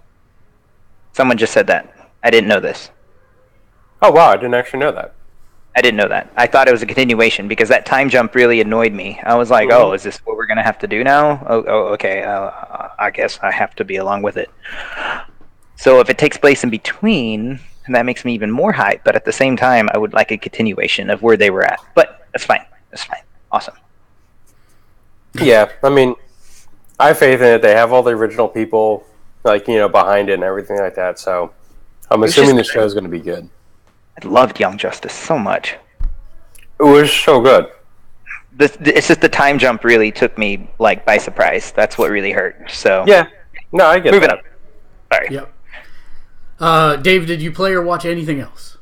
Speaker 3: Someone just said that. I didn't know this.
Speaker 8: Oh, wow, I didn't actually know that.
Speaker 3: I didn't know that. I thought it was a continuation because that time jump really annoyed me. I was like, oh, is this what we're going to have to do now? Oh, okay. I guess I have to be along with it. So if it takes place in between, that makes me even more hyped. But at the same time, I would like a continuation of where they were at. But that's fine. That's fine. Awesome.
Speaker 8: Yeah, I mean, I have faith in it. They have all the original people, behind it and everything like that. So I'm assuming the show is going to be good.
Speaker 3: I loved Young Justice so much.
Speaker 8: It was so good.
Speaker 3: It's just the time jump really took me by surprise. That's what really hurt. So
Speaker 8: yeah, no, I get
Speaker 3: moving
Speaker 8: that.
Speaker 3: up. Sorry.
Speaker 2: Yep. Dave, did you play or watch anything else?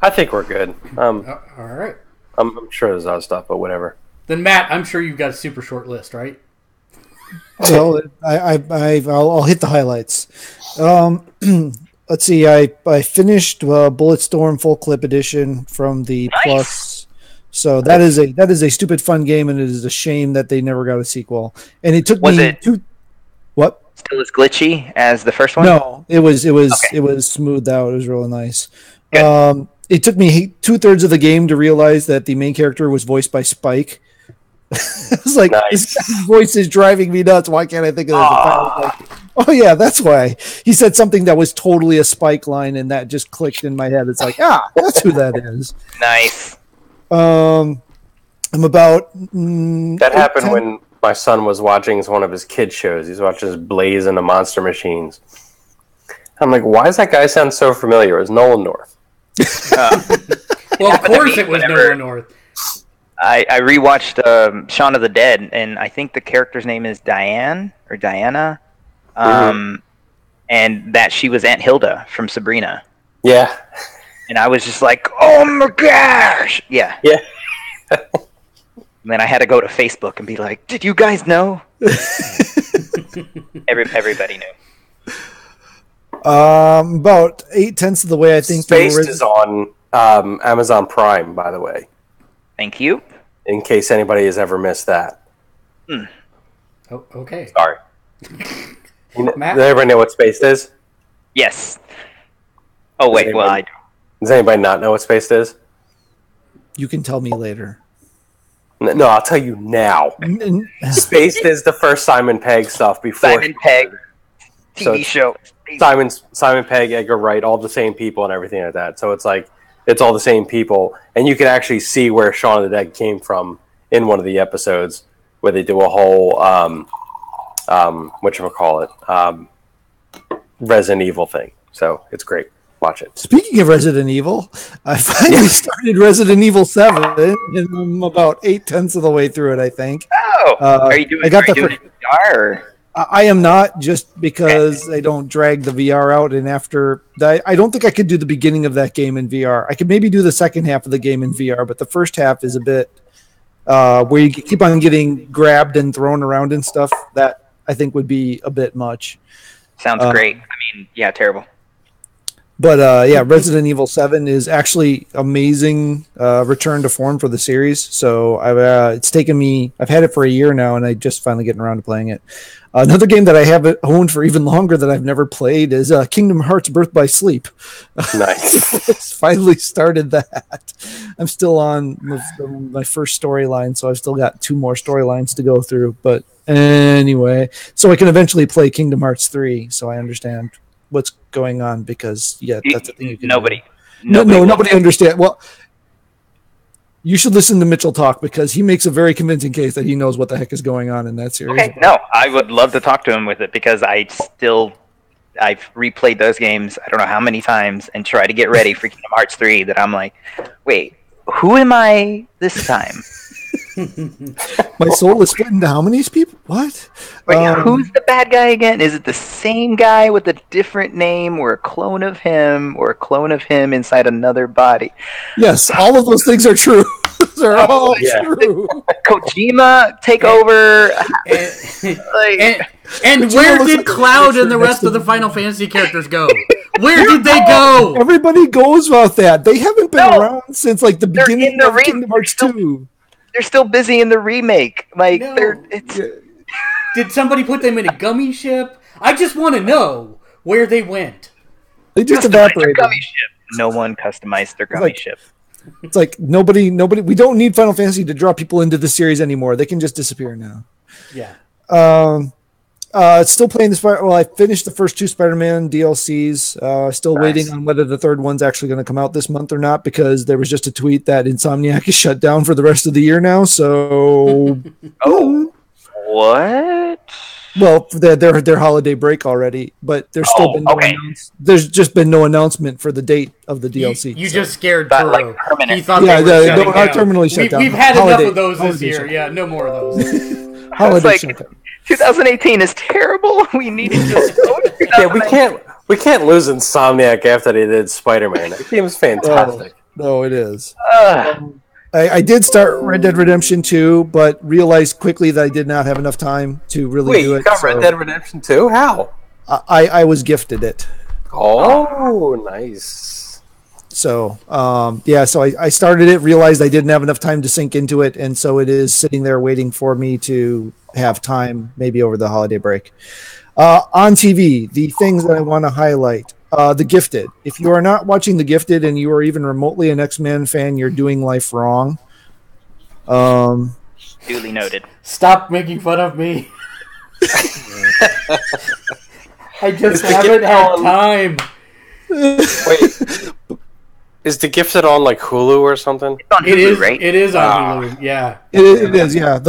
Speaker 8: I think we're good.
Speaker 2: All right.
Speaker 8: I'm sure there's other stuff, but whatever.
Speaker 2: Then Matt, I'm sure you've got a super short list, right?
Speaker 5: Well, I'll hit the highlights. Let's see. I finished Bulletstorm Full Clip Edition from the Plus. So that is a stupid fun game, and it is a shame that they never got a sequel. And it took What?
Speaker 3: Still as glitchy as the first one?
Speaker 5: No, it was smoothed out. It was really nice.
Speaker 3: Good.
Speaker 5: It took me 2/3 of the game to realize that the main character was voiced by Spike. I was like,
Speaker 8: nice.
Speaker 5: This guy's voice is driving me nuts. Why can't I think of this? Oh yeah, that's why. He said something that was totally a Spike line, and that just clicked in my head. It's like, that's who that is.
Speaker 3: Nice.
Speaker 5: I'm about.
Speaker 8: That happened when my son was watching one of his kids shows. He's watching this Blaze and the Monster Machines. I'm like, why does that guy sound so familiar? It's Nolan North.
Speaker 2: Well, of course it was Nolan North.
Speaker 3: I rewatched Shaun of the Dead, and I think the character's name is Diane or Diana, and that she was Aunt Hilda from Sabrina.
Speaker 8: Yeah.
Speaker 3: And I was just like, oh my gosh! Yeah.
Speaker 8: Yeah.
Speaker 3: And then I had to go to Facebook and be like, did you guys know? Everybody knew.
Speaker 5: About 8/10 of the way, I think.
Speaker 8: Spaced is on Amazon Prime, by the way.
Speaker 3: Thank you.
Speaker 8: In case anybody has ever missed that.
Speaker 2: Oh, okay.
Speaker 8: Sorry.
Speaker 2: Matt?
Speaker 8: Does everybody know what Spaced is?
Speaker 3: Yes. Oh, wait. Well, I do.
Speaker 8: Does anybody not know what Spaced is?
Speaker 5: You can tell me later.
Speaker 8: No, I'll tell you now. Spaced is the first Simon Pegg stuff before
Speaker 3: Simon Pegg TV show.
Speaker 8: Simon Pegg, Edgar Wright, all the same people and everything like that. So it's like it's all the same people, and you can actually see where Shaun of the Dead came from in one of the episodes where they do a whole whatchamacallit, Resident Evil thing. So it's great. Watch it.
Speaker 5: Speaking of Resident Evil, I finally started Resident Evil 7, and I'm about 8/10 of the way through it, I think.
Speaker 3: Oh, are you doing,
Speaker 5: I
Speaker 3: doing it in VR? Or?
Speaker 5: I am not, just because I don't drag the VR out, and after that, I don't think I could do the beginning of that game in VR. I could maybe do the second half of the game in VR, but the first half is a bit where you keep on getting grabbed and thrown around and stuff. That I think would be a bit much.
Speaker 3: Sounds great. I mean, yeah, terrible.
Speaker 5: But yeah, Resident Evil 7 is actually amazing return to form for the series. So it's taken me, I've had it for a year now, and I just finally getting around to playing it. Another game that I haven't owned for even longer that I've never played is Kingdom Hearts Birth by Sleep.
Speaker 8: Nice.
Speaker 5: Finally started that. I'm still on my first storyline, so I've still got 2 more storylines to go through. But anyway, so I can eventually play Kingdom Hearts 3, so I understand what's going on, because that's the thing you can
Speaker 3: nobody
Speaker 5: understand. Well, you should listen to Mitchell talk, because he makes a very convincing case that he knows what the heck is going on in that series.
Speaker 3: Okay, no, I would love to talk to him with it, because I've replayed those games I don't know how many times and try to get ready for Kingdom Hearts 3 that I'm like, wait, who am I this time?
Speaker 5: My soul is split into how many people? What?
Speaker 3: Wait, who's the bad guy again? Is it the same guy with a different name, or a clone of him, or a clone of him inside another body?
Speaker 5: Yes, all of those things are true. They're all true.
Speaker 3: Kojima take over.
Speaker 2: And where did Cloud and the rest of the Final Fantasy characters go? Where did they go?
Speaker 5: Everybody goes about that. They haven't been around since like the beginning of Kingdom Hearts 2.
Speaker 3: They're still busy in the remake. Like
Speaker 2: Did somebody put them in a gummy ship? I just want to know where they went.
Speaker 5: They just evaporated.
Speaker 3: Gummy ship. No one customized their gummy ship.
Speaker 5: It's like nobody. We don't need Final Fantasy to draw people into the series anymore. They can just disappear now.
Speaker 2: Yeah.
Speaker 5: Still playing this. Well, I finished the first 2 Spider-Man DLCs. Still waiting on whether the third one's actually going to come out this month or not, because there was just a tweet that Insomniac is shut down for the rest of the year now. So,
Speaker 3: what?
Speaker 5: Well, their holiday break already, but there's still been there's just been no announcement for the date of the DLC.
Speaker 2: You just scared Turo. He thought
Speaker 5: terminally shut down.
Speaker 2: We've had enough of those this year. Yeah, no more of those.
Speaker 5: Holiday shutdown.
Speaker 3: 2018 is terrible. We need to just
Speaker 8: we can't lose Insomniac after they did Spider-Man. That game is fantastic.
Speaker 5: No, it is. I did start Red Dead Redemption 2, but realized quickly that I did not have enough time to really do it.
Speaker 8: Wait, you got Red Dead Redemption 2? How?
Speaker 5: I was gifted it.
Speaker 8: Oh, nice.
Speaker 5: So, so I started it, realized I didn't have enough time to sink into it, and so it is sitting there waiting for me to have time, maybe over the holiday break. On TV, the things that I want to highlight. The Gifted. If you are not watching The Gifted and you are even remotely an X-Men fan, you're doing life wrong.
Speaker 3: Duly noted.
Speaker 2: Stop making fun of me. I just haven't had time.
Speaker 8: Wait. Is The Gifted on like Hulu or something?
Speaker 3: It's on Hulu, right?
Speaker 2: It is on Hulu. Yeah.
Speaker 5: It is. Yeah.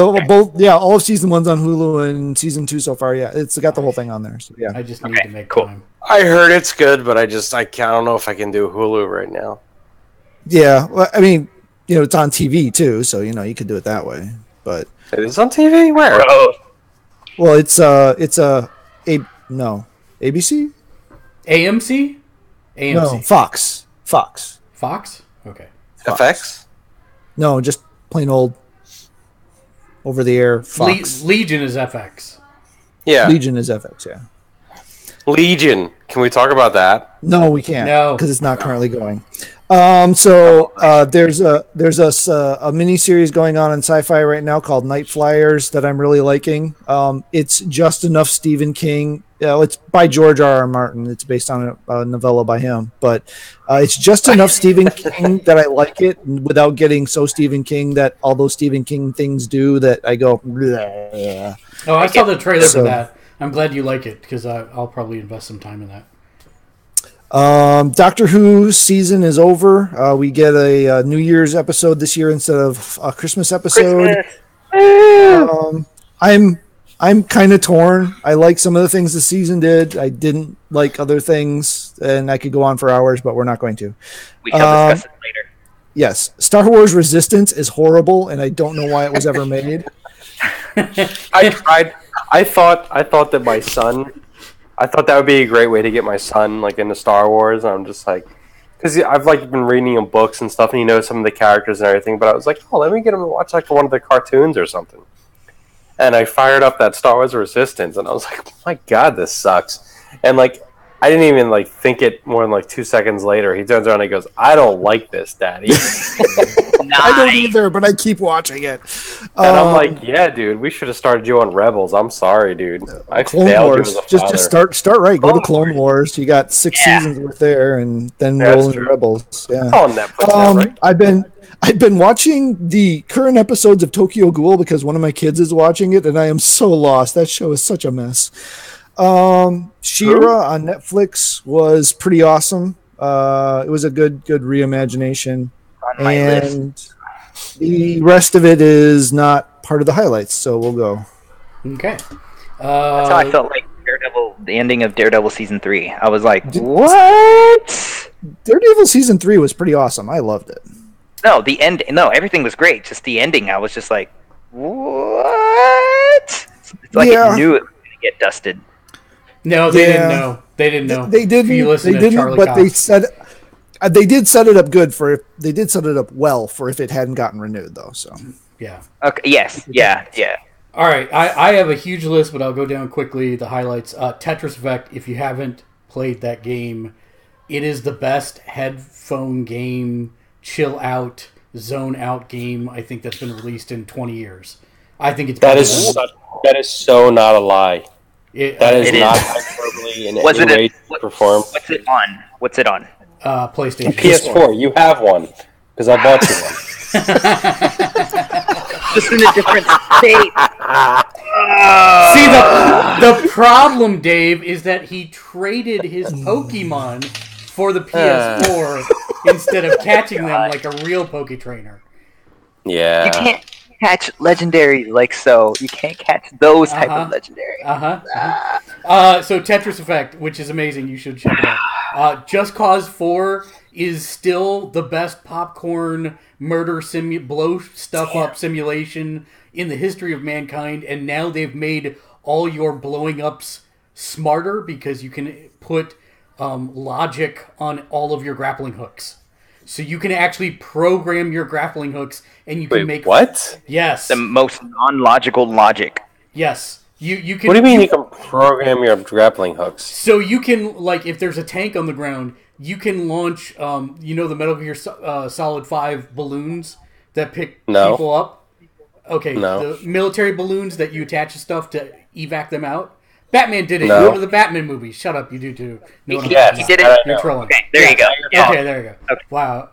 Speaker 5: All of season 1's on Hulu and season 2 so far. Yeah. It's got the whole thing on there. So yeah.
Speaker 2: I just need to make time.
Speaker 8: I heard it's good, but I don't know if I can do Hulu right now.
Speaker 5: Yeah. Well, I mean, it's on TV too, so you could do it that way. But
Speaker 8: It is on TV? Where?
Speaker 3: Bro,
Speaker 5: well, it's no ABC.
Speaker 2: AMC? AMC.
Speaker 5: No, Fox.
Speaker 2: Fox? Okay.
Speaker 8: FX?
Speaker 5: No, just plain old over the air Fox.
Speaker 2: Legion is FX.
Speaker 8: Yeah.
Speaker 5: Legion is FX, yeah.
Speaker 8: Legion. Can we talk about that?
Speaker 5: No, we can't.
Speaker 2: No.
Speaker 5: Because it's not currently going. There's a mini series going on in Sci-Fi right now called Night Flyers that I'm really liking. It's just enough Stephen King. It's by George R. R. Martin. It's based on a novella by him, but it's just enough Stephen King that I like it without getting so Stephen King that all those Stephen King things do that I go. Bleh.
Speaker 2: Oh, I saw the trailer
Speaker 5: So-
Speaker 2: for that. I'm glad you like it because I'll probably invest some time in that.
Speaker 5: Doctor Who season is over. We get a New Year's episode this year instead of a Christmas episode. I'm kind of torn. I like some of the things the season did. I didn't like other things, and I could go on for hours, but we're not going to.
Speaker 3: we shall discuss it later.
Speaker 5: Yes, Star Wars Resistance is horrible, and I don't know why it was ever made.
Speaker 8: I tried. I thought that my son. I thought that would be a great way to get my son like into Star Wars. And I'm just like, because I've like been reading him books and stuff, and he knows some of the characters and everything. But I was like, oh, let me get him to watch like one of the cartoons or something. And I fired up that Star Wars Resistance, and I was like, oh my god, this sucks. And like, I didn't even like think it more than like 2 seconds later. He turns around and he goes, I don't like this, Daddy.
Speaker 5: I don't either, but I keep watching it.
Speaker 8: And I'm like, yeah, dude, we should have started you on Rebels. I'm sorry, dude. I
Speaker 5: Clone
Speaker 8: failed
Speaker 5: Wars.
Speaker 8: you as a father.
Speaker 5: Just start right. Go to
Speaker 8: Clone
Speaker 5: Clone Wars. You got 6 seasons worth there, and then
Speaker 8: That's
Speaker 5: roll into
Speaker 8: true.
Speaker 5: Rebels. Yeah.
Speaker 8: It's on Netflix now, right?
Speaker 5: I've been watching the current episodes of Tokyo Ghoul because one of my kids is watching it, and I am so lost. That show is such a mess. She-Ra on Netflix was pretty awesome. It was a good reimagination,
Speaker 3: On my list.
Speaker 5: and the rest of it is not part of the highlights. So we'll go.
Speaker 2: Okay.
Speaker 3: That's how I felt like Daredevil, the ending of Daredevil season 3. I was like, what?
Speaker 5: Daredevil season 3 was pretty awesome. I loved it.
Speaker 3: No, the end. No, everything was great. Just the ending, I was just like, what? It's like
Speaker 5: Yeah.
Speaker 3: it knew it was going to get dusted.
Speaker 2: No, they
Speaker 5: Yeah.
Speaker 2: didn't know. They didn't know.
Speaker 5: They didn't.
Speaker 2: If you listen
Speaker 5: They
Speaker 2: to
Speaker 5: didn't.
Speaker 2: Charlie
Speaker 5: But
Speaker 2: Cox.
Speaker 5: they said they did set it up good for. They did set it up well for if it hadn't gotten renewed, though. So
Speaker 2: Yeah.
Speaker 3: Okay. Yes. Yeah. Yeah.
Speaker 2: All right. I have a huge list, but I'll go down quickly. The highlights. Tetris Effect. If you haven't played that game, it is the best headphone game, chill out, zone out game I think that's been released in 20 years. I think it's
Speaker 8: That
Speaker 2: better
Speaker 8: is
Speaker 2: than-
Speaker 8: that is so not a lie. That is
Speaker 3: It is.
Speaker 8: not hyperbole in
Speaker 3: Was
Speaker 8: any
Speaker 3: it?
Speaker 8: way to perform.
Speaker 3: What's it on? What's it on?
Speaker 2: PlayStation.
Speaker 8: PS4, you have one because I bought you one.
Speaker 3: Just in a different state.
Speaker 2: See, the problem, Dave, is that he traded his Pokemon for the PS4 instead of catching them like a real Poke Trainer.
Speaker 8: Yeah.
Speaker 3: You can't catch legendaries like so. You can't catch those type of legendaries.
Speaker 2: So Tetris Effect, which is amazing, you should check it out. Just Cause 4 is still the best popcorn murder blow stuff up simulation in the history of mankind, and now they've made all your blowing ups smarter because you can put logic on all of your grappling hooks. So you can actually program your grappling hooks, and you can make
Speaker 8: what?
Speaker 2: Yes,
Speaker 3: The most non-logical logic.
Speaker 2: yes. You can.
Speaker 8: What do you mean you can program your grappling hooks?
Speaker 2: So you can, like, if there's a tank on the ground, you can launch, the Metal Gear Solid 5 balloons that pick
Speaker 8: No.
Speaker 2: people up. Okay,
Speaker 8: No.
Speaker 2: the military balloons that you attach to stuff to evac them out. Batman did it.
Speaker 8: No.
Speaker 2: You go to the Batman movies. Shut up, you do too. No one
Speaker 8: Yes,
Speaker 2: else.
Speaker 3: He did it.
Speaker 8: that I
Speaker 2: You're
Speaker 8: know.
Speaker 2: trolling.
Speaker 3: Okay, there you go.
Speaker 2: Okay, there you go.
Speaker 3: Okay.
Speaker 2: Wow.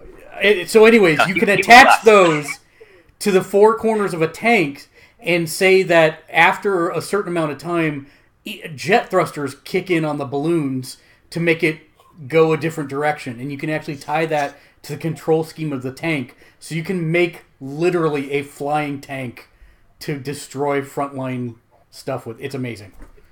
Speaker 2: So anyways, you can attach those to the four corners of a tank and say that after a certain amount of time, jet thrusters kick in on the balloons to make it go a different direction. And you can actually tie that to the control scheme of the tank. So you can make literally a flying tank to destroy frontline stuff with. It's amazing.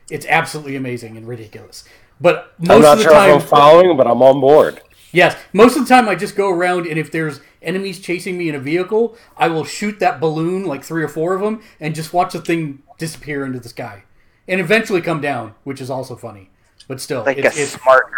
Speaker 2: It's absolutely amazing and ridiculous. But most
Speaker 8: I'm not
Speaker 2: of the
Speaker 8: sure
Speaker 2: time,
Speaker 8: if I'm following, but I'm on board.
Speaker 2: yes, most of the time I just go around, and if there's enemies chasing me in a vehicle, I will shoot that balloon, like 3 or 4 of them, and just watch the thing disappear into the sky. And eventually come down, which is also funny. But still,
Speaker 3: Like
Speaker 2: it's
Speaker 3: smart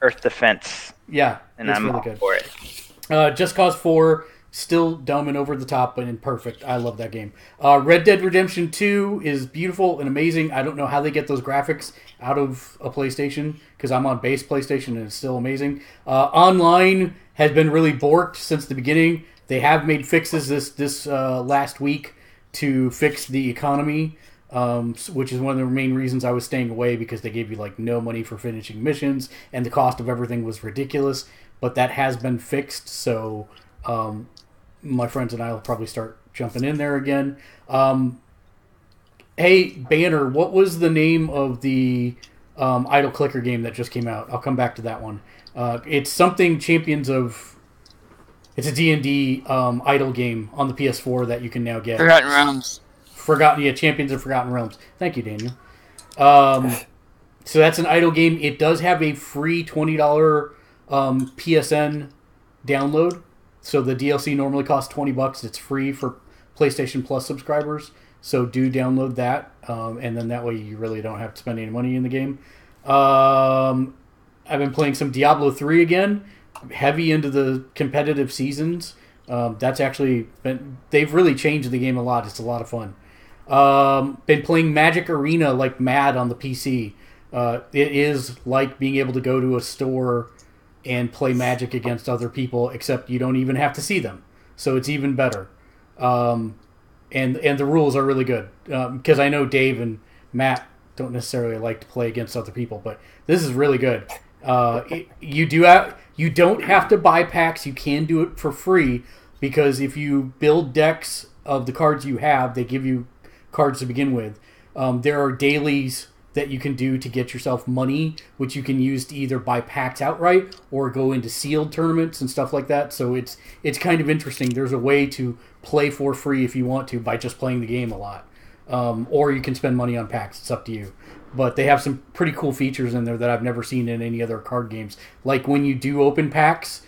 Speaker 3: Earth defense.
Speaker 2: Yeah,
Speaker 3: And
Speaker 2: it's
Speaker 3: I'm
Speaker 2: really
Speaker 3: all
Speaker 2: good.
Speaker 3: for it.
Speaker 2: Just Cause 4, still dumb and over the top, but perfect. I love that game. Red Dead Redemption 2 is beautiful and amazing. I don't know how they get those graphics out of a PlayStation, because I'm on base PlayStation and it's still amazing. Online has been really borked since the beginning. They have made fixes this last week to fix the economy, which is one of the main reasons I was staying away, because they gave you like no money for finishing missions and the cost of everything was ridiculous. But that has been fixed, so my friends and I will probably start jumping in there again. Hey, Banner, what was the name of the idle clicker game that just came out? I'll come back to that one. It's something Champions of... It's a D&D idle game on the PS4 that you can now get.
Speaker 6: Forgotten Realms.
Speaker 2: Champions of Forgotten Realms. Thank you, Daniel. So that's an idle game. It does have a free $20 PSN download. So the DLC normally costs $20. It's free for PlayStation Plus subscribers. So do download that, and then that way you really don't have to spend any money in the game. I've been playing some Diablo 3 again. Heavy into the competitive seasons. That's actually they've really changed the game a lot. It's a lot of fun. Been playing Magic Arena like mad on the PC. It is like being able to go to a store and play Magic against other people, except you don't even have to see them. So it's even better. And the rules are really good. Because I know Dave and Matt don't necessarily like to play against other people, but this is really good. You don't have to buy packs. You can do it for free, because if you build decks of the cards you have, they give you cards to begin with. There are dailies that you can do to get yourself money, which you can use to either buy packs outright or go into sealed tournaments and stuff like that. So it's kind of interesting. There's a way to play for free if you want to by just playing the game a lot. Or you can spend money on packs. It's up to you. But they have some pretty cool features in there that I've never seen in any other card games. Like when you do open packs,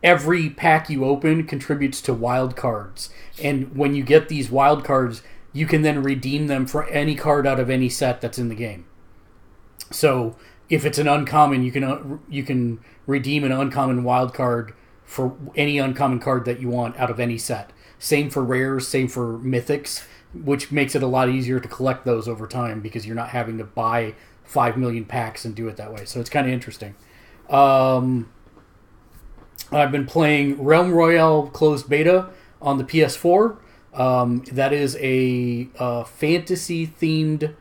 Speaker 2: every pack you open contributes to wild cards. And when you get these wild cards, you can then redeem them for any card out of any set that's in the game. So if it's an uncommon, you can redeem an uncommon wild card for any uncommon card that you want out of any set. Same for rares, same for mythics, which makes it a lot easier to collect those over time, because you're not having to buy 5 million packs and do it that way. So it's kind of interesting. I've been playing Realm Royale Closed Beta on the PS4. That is a fantasy-themed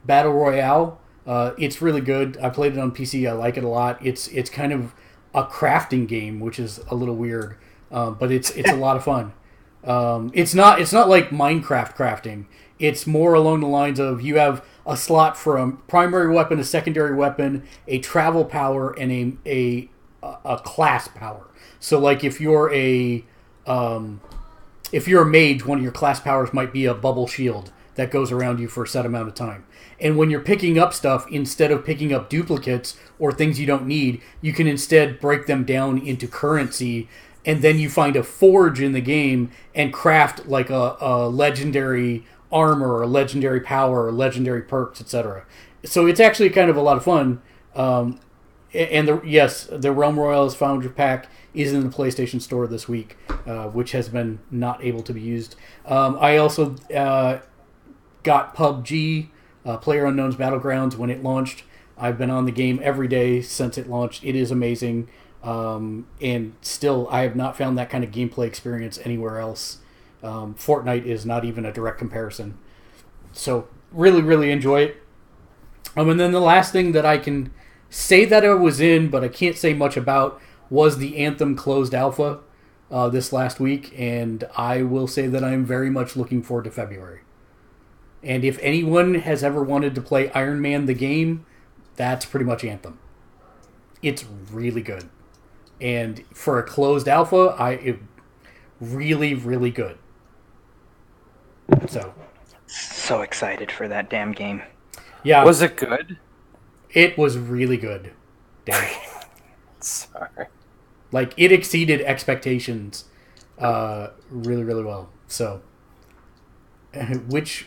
Speaker 2: battle royale. It's really good. I played it on PC. I like it a lot. It's kind of a crafting game, which is a little weird, but it's a lot of fun. It's not like Minecraft crafting. It's more along the lines of you have a slot for a primary weapon, a secondary weapon, a travel power, and a class power. So like if you're a mage, one of your class powers might be a bubble shield that goes around you for a set amount of time. And when you're picking up stuff, instead of picking up duplicates or things you don't need, you can instead break them down into currency, and then you find a forge in the game and craft like a legendary armor or legendary power or legendary perks, etc. So it's actually kind of a lot of fun. And the Realm Royale's Founder Pack is in the PlayStation Store this week, which has been not able to be used. I also got PUBG, PlayerUnknown's Battlegrounds, when it launched. I've been on the game every day since it launched. It is amazing. And still, I have not found that kind of gameplay experience anywhere else. Fortnite is not even a direct comparison. So, really, really enjoy it. And then the last thing that I can say that I was in, but I can't say much about, was the Anthem closed alpha this last week, and I will say that I'm very much looking forward to February. And if anyone has ever wanted to play Iron Man the game, that's pretty much Anthem. It's really good. And for a closed alpha, it really, really good. So
Speaker 3: excited for that damn game.
Speaker 2: Yeah.
Speaker 8: Was it good?
Speaker 2: It was really good. Damn.
Speaker 8: Sorry.
Speaker 2: Like, it exceeded expectations really, really well. So, which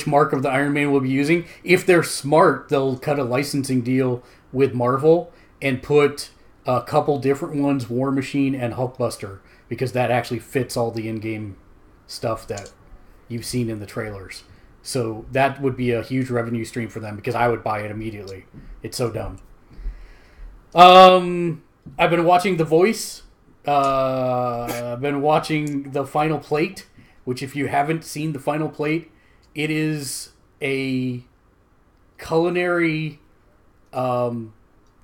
Speaker 2: mark of the Iron Man will be using? If they're smart, they'll cut a licensing deal with Marvel and put a couple different ones, War Machine and Hulkbuster, because that actually fits all the in-game stuff that you've seen in the trailers. So that would be a huge revenue stream for them, because I would buy it immediately. It's so dumb. I've been watching The Voice. I've been watching The Final Plate, which, if you haven't seen The Final Plate, it is a culinary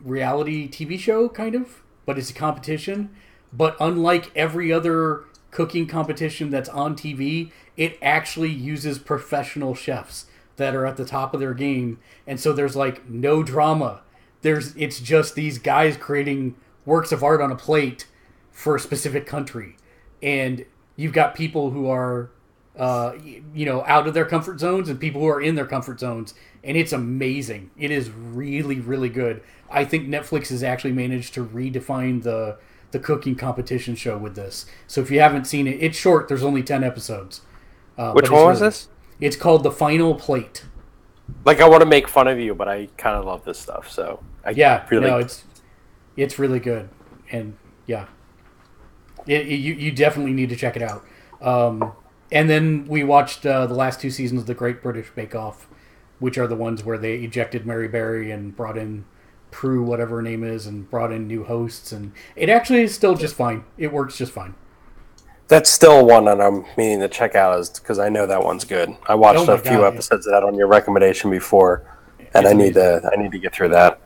Speaker 2: reality TV show, kind of, but it's a competition. But unlike every other cooking competition that's on TV, it actually uses professional chefs that are at the top of their game, and so there's like no drama. It's just these guys creating works of art on a plate for a specific country, and you've got people who are out of their comfort zones and people who are in their comfort zones, and it's amazing. It is really, really good. I think Netflix has actually managed to redefine the cooking competition show with this. So if you haven't seen it, it's short. There's only 10 episodes.
Speaker 8: Which one was this?
Speaker 2: It's called The Final Plate.
Speaker 8: Like, I want to make fun of you, but I kind of love this stuff. So
Speaker 2: it's really good, and yeah, you definitely need to check it out. And then we watched the last 2 seasons of The Great British Bake Off, which are the ones where they ejected Mary Berry and brought in Prue, whatever her name is, and brought in new hosts, and it actually is still just fine. It works just fine.
Speaker 8: That's still one that I'm meaning to check out, is because I know that one's good. I watched a few episodes of that on your recommendation before, and I need to get through that.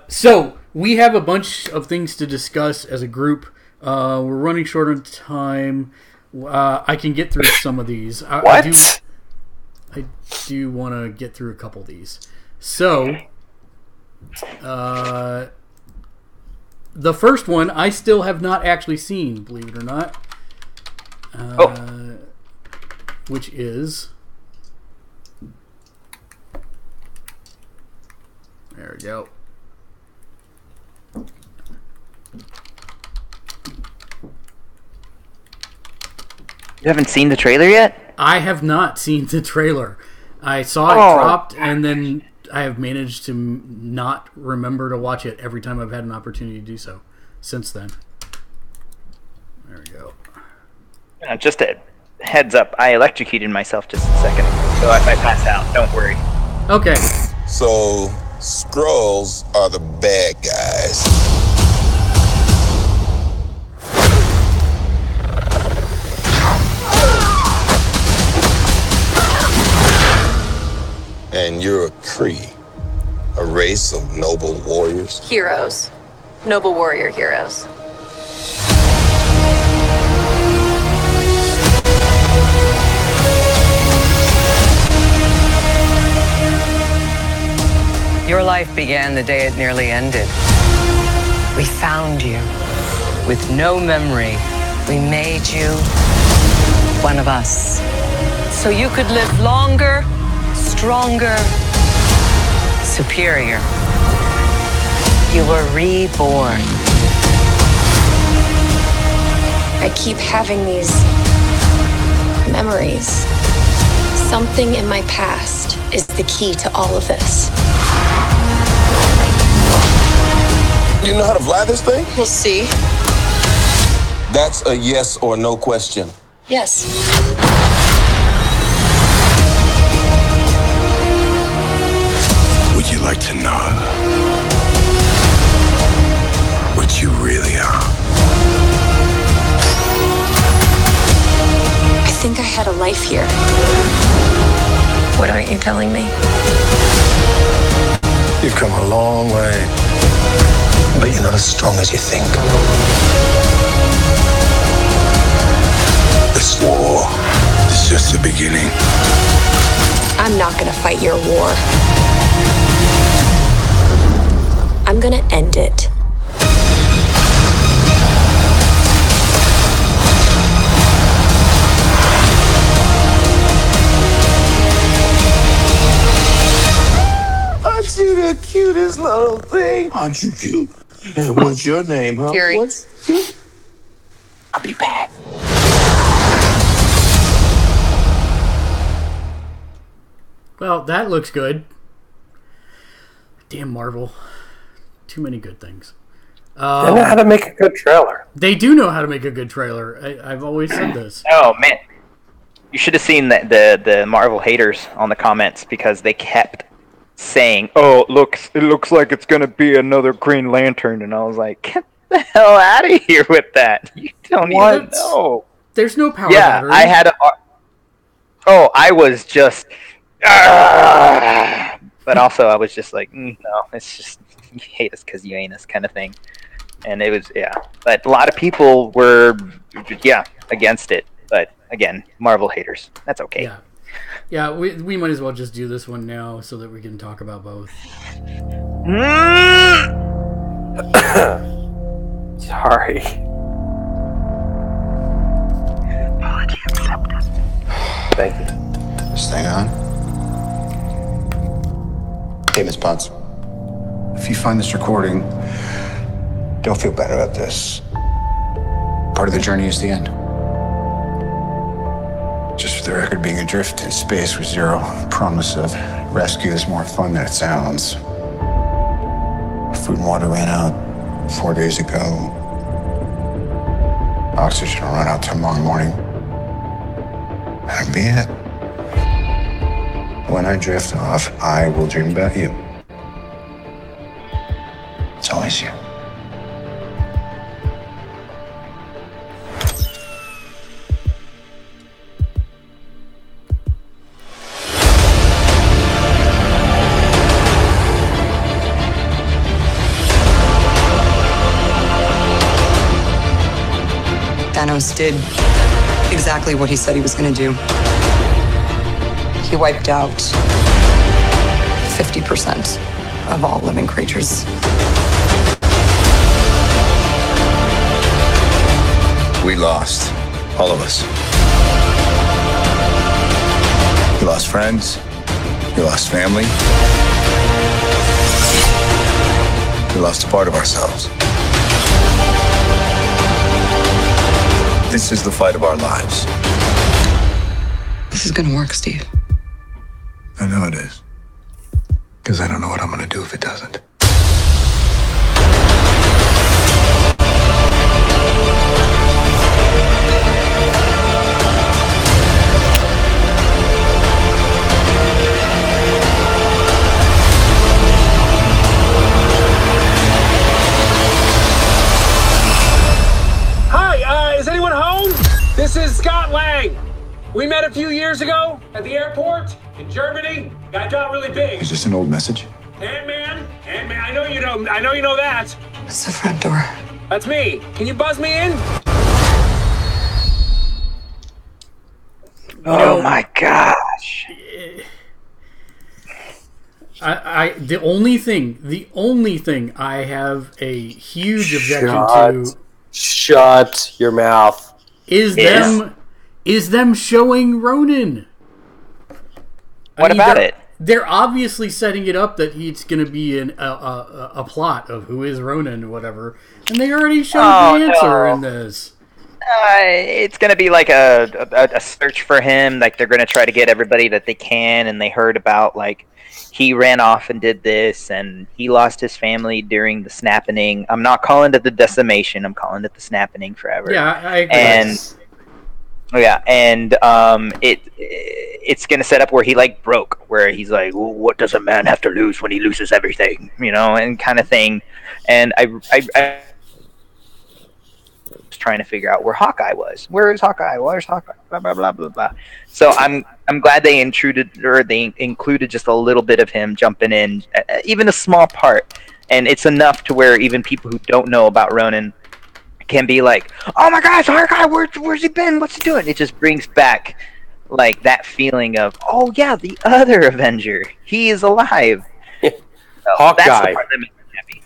Speaker 2: So we have a bunch of things to discuss as a group. We're running short on time. I can get through some of these.
Speaker 8: What?
Speaker 2: I do want to get through a couple of these. So, the first one I still have not actually seen, believe it or not. Which is... There we go.
Speaker 3: You haven't seen the trailer yet?
Speaker 2: I have not seen the trailer. I saw it dropped, and then I have managed to not remember to watch it every time I've had an opportunity to do so since then. There we go.
Speaker 3: Just a heads up, I electrocuted myself just a second ago, so if I pass out, don't worry.
Speaker 2: Okay.
Speaker 9: So, Skrulls are the bad guys. And you're a Kree, a race of noble warriors.
Speaker 10: Heroes. Noble warrior heroes.
Speaker 11: Your life began the day it nearly ended. We found you. With no memory, we made you one of us. So you could live longer, stronger, superior. You were reborn.
Speaker 10: I keep having these memories. Something in my past is the key to all of this.
Speaker 9: You know how to fly this thing?
Speaker 10: We'll see.
Speaker 9: That's a yes or no question.
Speaker 10: Yes.
Speaker 9: Would you like to know what you really are?
Speaker 10: I think I had a life here. What aren't you telling me?
Speaker 9: You've come a long way, but you're not as strong as you think. This war is just the beginning.
Speaker 10: I'm not gonna fight your war. I'm gonna end it.
Speaker 9: Aren't you the cutest little thing? Aren't you cute? What's your name, huh?
Speaker 11: Fury.
Speaker 3: I'll be back.
Speaker 2: Well, that looks good. Damn Marvel. Too many good things.
Speaker 8: They know how to make a good trailer.
Speaker 2: They do know how to make a good trailer. I've always said this.
Speaker 3: Oh man, you should have seen the Marvel haters on the comments because they kept saying, "Oh, it looks like it's gonna be another Green Lantern," and I was like, "Get the hell out of here with that! You don't even know."
Speaker 2: There's no power
Speaker 3: Yeah,
Speaker 2: battery.
Speaker 3: I had a. Oh, I was just. But also, I was just like, no, it's just you hate us because you ain't us kind of thing. And it was, yeah. But a lot of people were, against it. But again, Marvel haters. That's okay.
Speaker 2: Yeah. Yeah, we might as well just do this one now so that we can talk about both.
Speaker 8: Sorry.
Speaker 3: Apology accepted.
Speaker 8: Thank you.
Speaker 12: This thing on? Hey, Miss Potts. If you find this recording, don't feel bad about this. Part of the journey is the end. Just for the record, being adrift in space with zero promise of rescue is more fun than it sounds. Food and water ran out 4 days ago. Oxygen will run out tomorrow morning. That'll be it. When I drift off, I will dream about you. It's always you.
Speaker 11: Thanos did exactly what he said he was going to do. He wiped out 50% of all living creatures.
Speaker 12: We lost. All of us. We lost friends. We lost family. We lost a part of ourselves. This is the fight of our lives.
Speaker 11: This is going to work, Steve.
Speaker 12: I know it is. Because I don't know what I'm going to do if it doesn't.
Speaker 13: Hi, is anyone home? This is Scott Lang. We met a few years ago at the airport in Germany. Got really big.
Speaker 12: Is this an old message?
Speaker 13: Ant-Man, I know you know that.
Speaker 11: It's the front door.
Speaker 13: That's me. Can you buzz me in?
Speaker 3: Oh my gosh.
Speaker 2: The only thing I have a huge objection to.
Speaker 8: Shut your mouth.
Speaker 2: Is them showing Ronan.
Speaker 3: What about it?
Speaker 2: They're obviously setting it up that it's going to be a plot of who is Ronan or whatever, and they already showed the answer in this.
Speaker 3: It's going to be like a search for him. Like they're going to try to get everybody that they can, and they heard about like he ran off and did this, and he lost his family during the snapping. I'm not calling it the decimation. I'm calling it the snapping forever.
Speaker 2: Yeah, I agree.
Speaker 3: It's gonna set up where he like broke, where he's like, well, what does a man have to lose when he loses everything, and kind of thing. And I was trying to figure out where Hawkeye was. Where is Hawkeye? Where's Hawkeye? Blah blah blah blah blah. So I'm glad they included just a little bit of him jumping in, even a small part, and it's enough to where even people who don't know about Ronan can be like, oh my gosh, Hawkeye, where's he been? What's he doing? It just brings back like that feeling of, oh yeah, the other Avenger, he is alive. So
Speaker 8: Hawkeye.
Speaker 3: That's the part that makes me happy.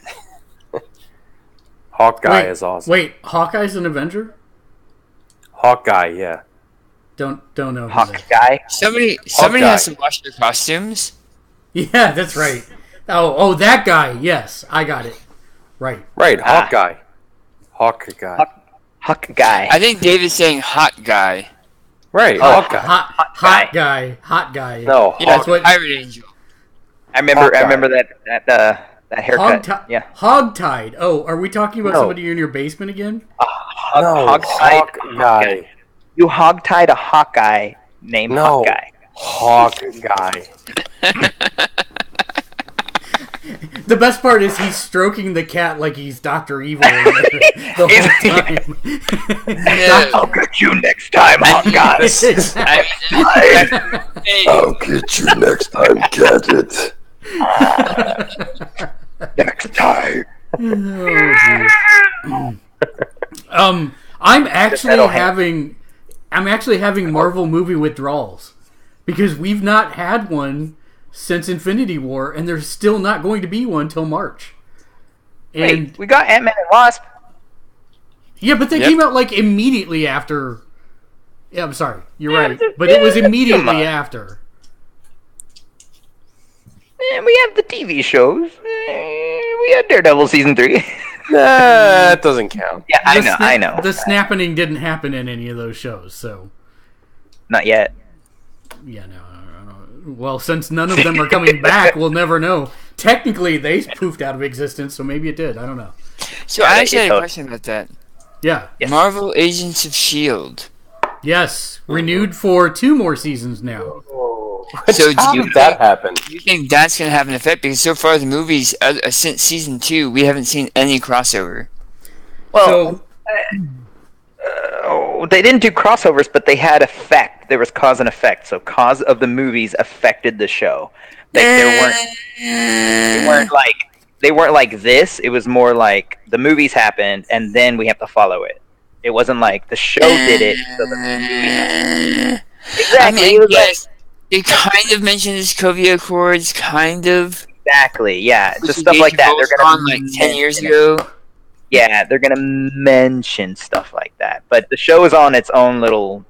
Speaker 8: Hawkeye is awesome.
Speaker 2: Wait, Hawkeye's an Avenger?
Speaker 8: Hawkeye, yeah.
Speaker 2: Don't know.
Speaker 3: Hawkeye.
Speaker 6: Somebody
Speaker 8: Hawkeye.
Speaker 6: has to wash their costumes.
Speaker 2: Yeah, that's right. Oh, that guy. Yes, I got it. Right.
Speaker 8: Right, Hawkeye. Hawkeye.
Speaker 3: Hawkeye.
Speaker 6: I think David's saying hot guy.
Speaker 8: Right,
Speaker 3: Oh,
Speaker 8: Hawkeye.
Speaker 2: Hot guy.
Speaker 8: No,
Speaker 6: Yeah,
Speaker 2: That's what
Speaker 6: Pirate Angel.
Speaker 3: I remember that haircut. Yeah.
Speaker 2: Hogtied. Oh, are we talking about
Speaker 8: No.
Speaker 2: somebody in your basement again?
Speaker 8: No, Hawkeye.
Speaker 3: You hogtied a Hawkeye named
Speaker 8: No.
Speaker 3: Hawkeye.
Speaker 8: Hawkeye.
Speaker 2: The best part is he's stroking the cat like he's Dr. Evil the whole time.
Speaker 3: I'll get you next time, Hawkeye.
Speaker 9: I'll get you next time, Gadget.
Speaker 3: Next time.
Speaker 2: I'm actually having Marvel movie withdrawals because we've not had one since Infinity War, and there's still not going to be one till March. And
Speaker 3: Wait, we got Ant-Man and Wasp.
Speaker 2: yeah, but they came out like immediately after. Yeah, I'm sorry, you're right, but it was immediately after.
Speaker 3: And we have the TV shows. We had Daredevil season 3.
Speaker 8: That doesn't count.
Speaker 3: Yeah, I know.
Speaker 2: The snapping didn't happen in any of those shows, so
Speaker 3: Not yet.
Speaker 2: yeah, no. Well, since none of them are coming back, we'll never know. Technically, they poofed out of existence, so maybe it did. I don't know.
Speaker 6: So I actually had a question about that.
Speaker 2: Yeah.
Speaker 3: Yes.
Speaker 6: Marvel Agents of S.H.I.E.L.D.
Speaker 2: Yes, renewed for 2 more seasons now.
Speaker 6: So
Speaker 8: How did that happen?
Speaker 6: do you think that's going to have an effect? Because so far the movies, since season 2, we haven't seen any crossover.
Speaker 3: Well, they didn't do crossovers, but they had effect. There was cause and effect. So cause of the movies affected the show. Like they weren't like this. It was more like the movies happened, and then we have to follow it. It wasn't like the show did it, so the movie happened. Exactly.
Speaker 6: I mean,
Speaker 3: It was
Speaker 6: yes, they kind of mentioned the Sokovia Accords, kind of.
Speaker 3: Exactly. Yeah, just stuff like that. They're gonna
Speaker 6: on like 10 years ago.
Speaker 3: Yeah, they're gonna mention stuff like that. But the show is on its own little.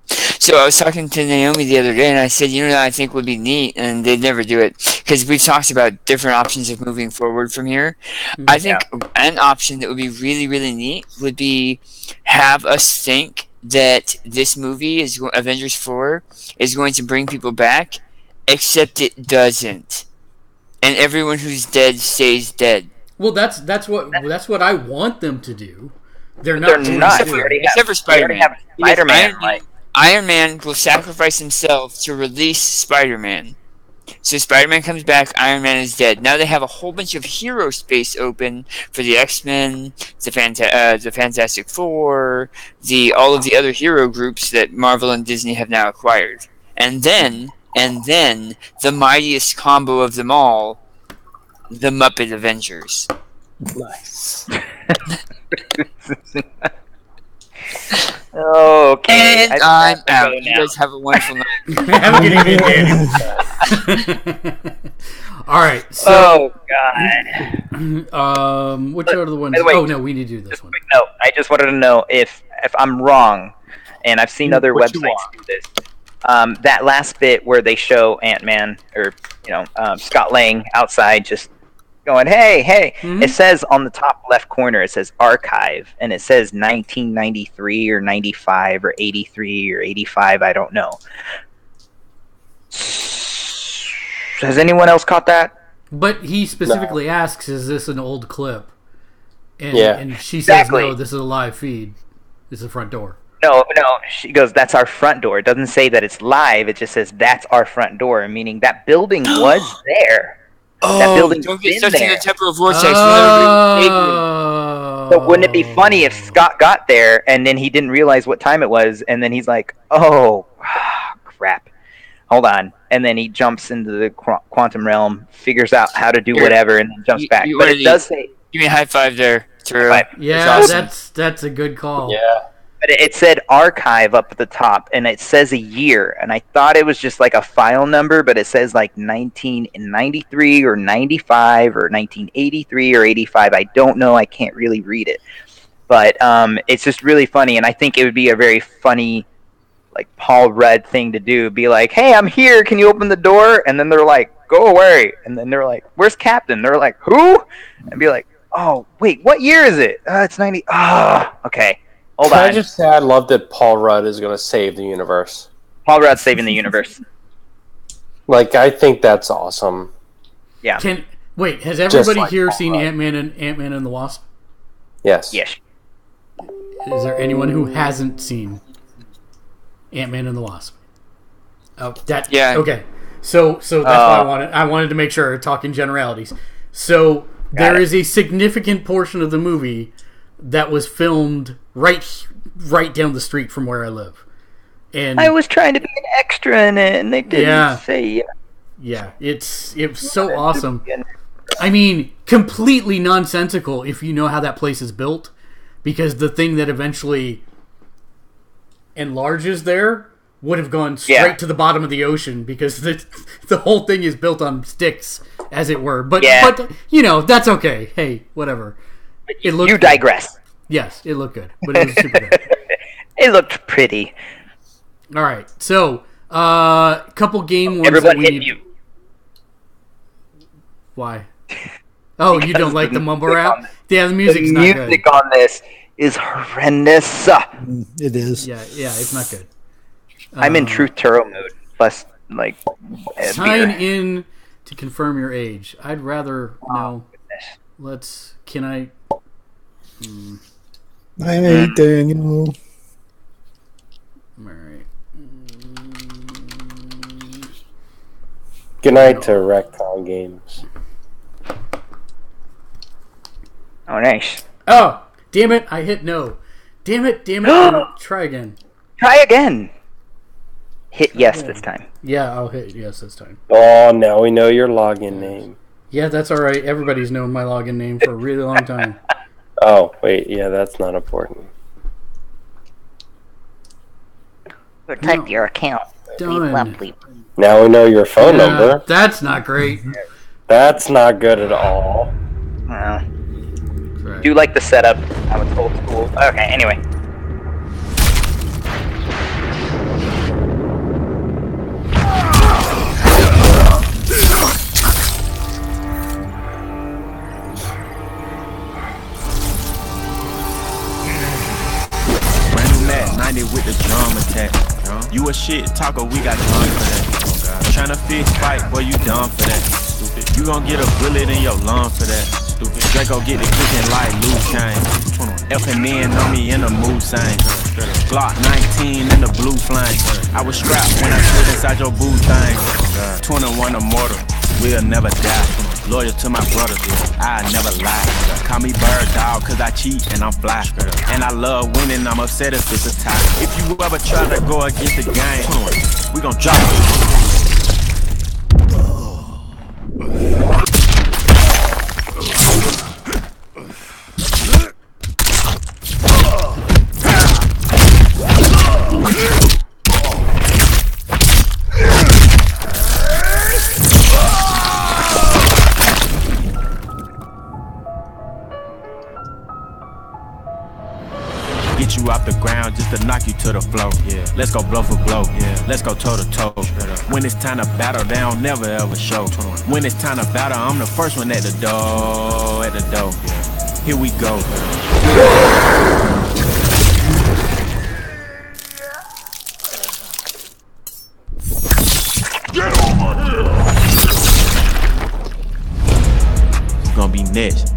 Speaker 6: So I was talking to Naomi the other day, and I said, you know what I think would be neat, and they'd never do it, because we've talked about different options of moving forward from here. I think an option that would be really, really neat would be have us think that this movie, is Avengers 4, is going to bring people back, except it doesn't. And everyone who's dead stays dead.
Speaker 2: Well, that's what I want them to do. They're
Speaker 3: They're
Speaker 2: not.
Speaker 3: not.
Speaker 6: Except for Spider-Man.
Speaker 3: Spider-Man.
Speaker 6: Iron Man will sacrifice himself to release Spider-Man. So Spider-Man comes back, Iron Man is dead. Now they have a whole bunch of hero space open for the X-Men, the Fantastic Four, all of the other hero groups that Marvel and Disney have now acquired. And then the mightiest combo of them all, the Muppet Avengers.
Speaker 8: Nice.
Speaker 3: Okay.
Speaker 6: And I'm out. You guys have a wonderful night.
Speaker 2: Have a good evening, Danny. All right. So, which are the ones?
Speaker 3: By the way,
Speaker 2: oh no, we need to do this one.
Speaker 3: No, I just wanted to know if I'm wrong, and I've seen other websites do this. That last bit where they show Ant-Man or Scott Lang outside just going, hey. It says on the top left corner, it says archive, and it says 1993 or 95 or 83 or 85. I don't know. Has anyone else caught that?
Speaker 2: But he specifically asks, "Is this an old clip?" And,
Speaker 8: Yeah.
Speaker 2: and she says, "No, this is a live feed. This is the front door."
Speaker 3: No. She goes, "That's our front door." It doesn't say that it's live. It just says that's our front door, meaning that building was there. That building's
Speaker 6: don't get
Speaker 3: been
Speaker 6: stuck in
Speaker 3: there.
Speaker 6: the temporal vortex.
Speaker 3: So wouldn't it be funny if Scott got there and then he didn't realize what time it was, and then he's like, "Oh, crap! Hold on!" And then he jumps into the quantum realm, figures out how to do whatever, and then jumps back. But it does say,
Speaker 6: "Give me a high five there, Turo."
Speaker 2: Yeah,
Speaker 6: awesome.
Speaker 2: that's a good call.
Speaker 8: Yeah.
Speaker 3: But it said archive up at the top, and it says a year, and I thought it was just like a file number, but it says like 1993 or 95 or 1983 or 85. I don't know. I can't really read it. But it's just really funny, and I think it would be a very funny, like, Paul Rudd thing to do. Be like, "Hey, I'm here. Can you open the door?" And then they're like, "Go away." And then they're like, "Where's Captain?" They're like, "Who?" And be like, Oh, wait, what year is it? It's 90. Okay. Hold
Speaker 8: Can
Speaker 3: on.
Speaker 8: I just say I love that Paul Rudd is going to save the universe.
Speaker 3: Paul Rudd saving the universe.
Speaker 8: Like, I think that's awesome.
Speaker 3: Yeah.
Speaker 2: Wait, has everybody
Speaker 8: like
Speaker 2: here
Speaker 8: Paul
Speaker 2: seen
Speaker 8: Rudd.
Speaker 2: Ant-Man and the Wasp?
Speaker 8: Yes.
Speaker 3: Yes.
Speaker 2: Is there anyone who hasn't seen Ant-Man and the Wasp? Oh, that
Speaker 6: Yeah.
Speaker 2: Okay. So that's why I wanted to make sure, talking generalities. So there is a significant portion of the movie that was filmed right down the street from where I live. And
Speaker 3: I was trying to be an extra in it, and they didn't say.
Speaker 2: Yeah, it was so awesome. I mean, completely nonsensical if you know how that place is built, because the thing that eventually enlarges there would have gone straight to the bottom of the ocean, because the whole thing is built on sticks, as it were. But you know, that's okay. Hey, whatever. It looked
Speaker 3: You digress.
Speaker 2: Good. Yes, it looked good, but it was super good.
Speaker 3: It looked pretty.
Speaker 2: All right, so couple game ones.
Speaker 3: Everyone
Speaker 2: that we
Speaker 3: hit
Speaker 2: need.
Speaker 3: mute.
Speaker 2: Why? Oh, you don't like the mumble rap? Yeah, the music's not good.
Speaker 3: The music on this is horrendous.
Speaker 5: It is.
Speaker 2: Yeah, it's not good.
Speaker 3: I'm in Truth Turo mode. Plus, like,
Speaker 2: sign in to confirm your age. I'd rather no. Can I?
Speaker 5: Hey, Daniel.
Speaker 2: All right.
Speaker 8: Good night to Recon Games.
Speaker 3: Oh, nice.
Speaker 2: Oh, damn it! I hit no. Damn it! Try again.
Speaker 3: Try again. Hit yes this time.
Speaker 2: Yeah, I'll hit yes this time.
Speaker 8: Oh, now we know your login name.
Speaker 2: Yeah, that's all right. Everybody's known my login name for a really long time.
Speaker 8: Oh, wait, yeah, that's not important.
Speaker 3: Protect your account.
Speaker 2: Done.
Speaker 8: Now we know your phone number.
Speaker 2: That's not great.
Speaker 8: That's not good at all.
Speaker 3: Well, do you like the setup? How it's old school. Okay, anyway.
Speaker 14: With the drum attack. You a shit talker, we got time for that. Tryna fix fight, boy, you dumb for that. Stupid. You gon' get a bullet in your lung for that. Stupid. Draco get the cooking like Luke Kane. Elfin men on me in the mood sign. Glock 19 in the blue flame. I was strapped when I stood inside your boo thing. 21 immortal, we'll never die. Loyal to my brothers, I never lie. Call me bird dog, cause I cheat and I'm fly. And I love winning, I'm upset if it's a tie. If you ever try to go against the game, we gon' drop it. You off the ground just to knock you to the floor. Yeah. Let's go blow for blow. Yeah. Let's go toe to toe. When it's time to battle, they don't never ever show. When it's time to battle, I'm the first one at the door. Yeah. Here we go. Get over here. It's gonna be next.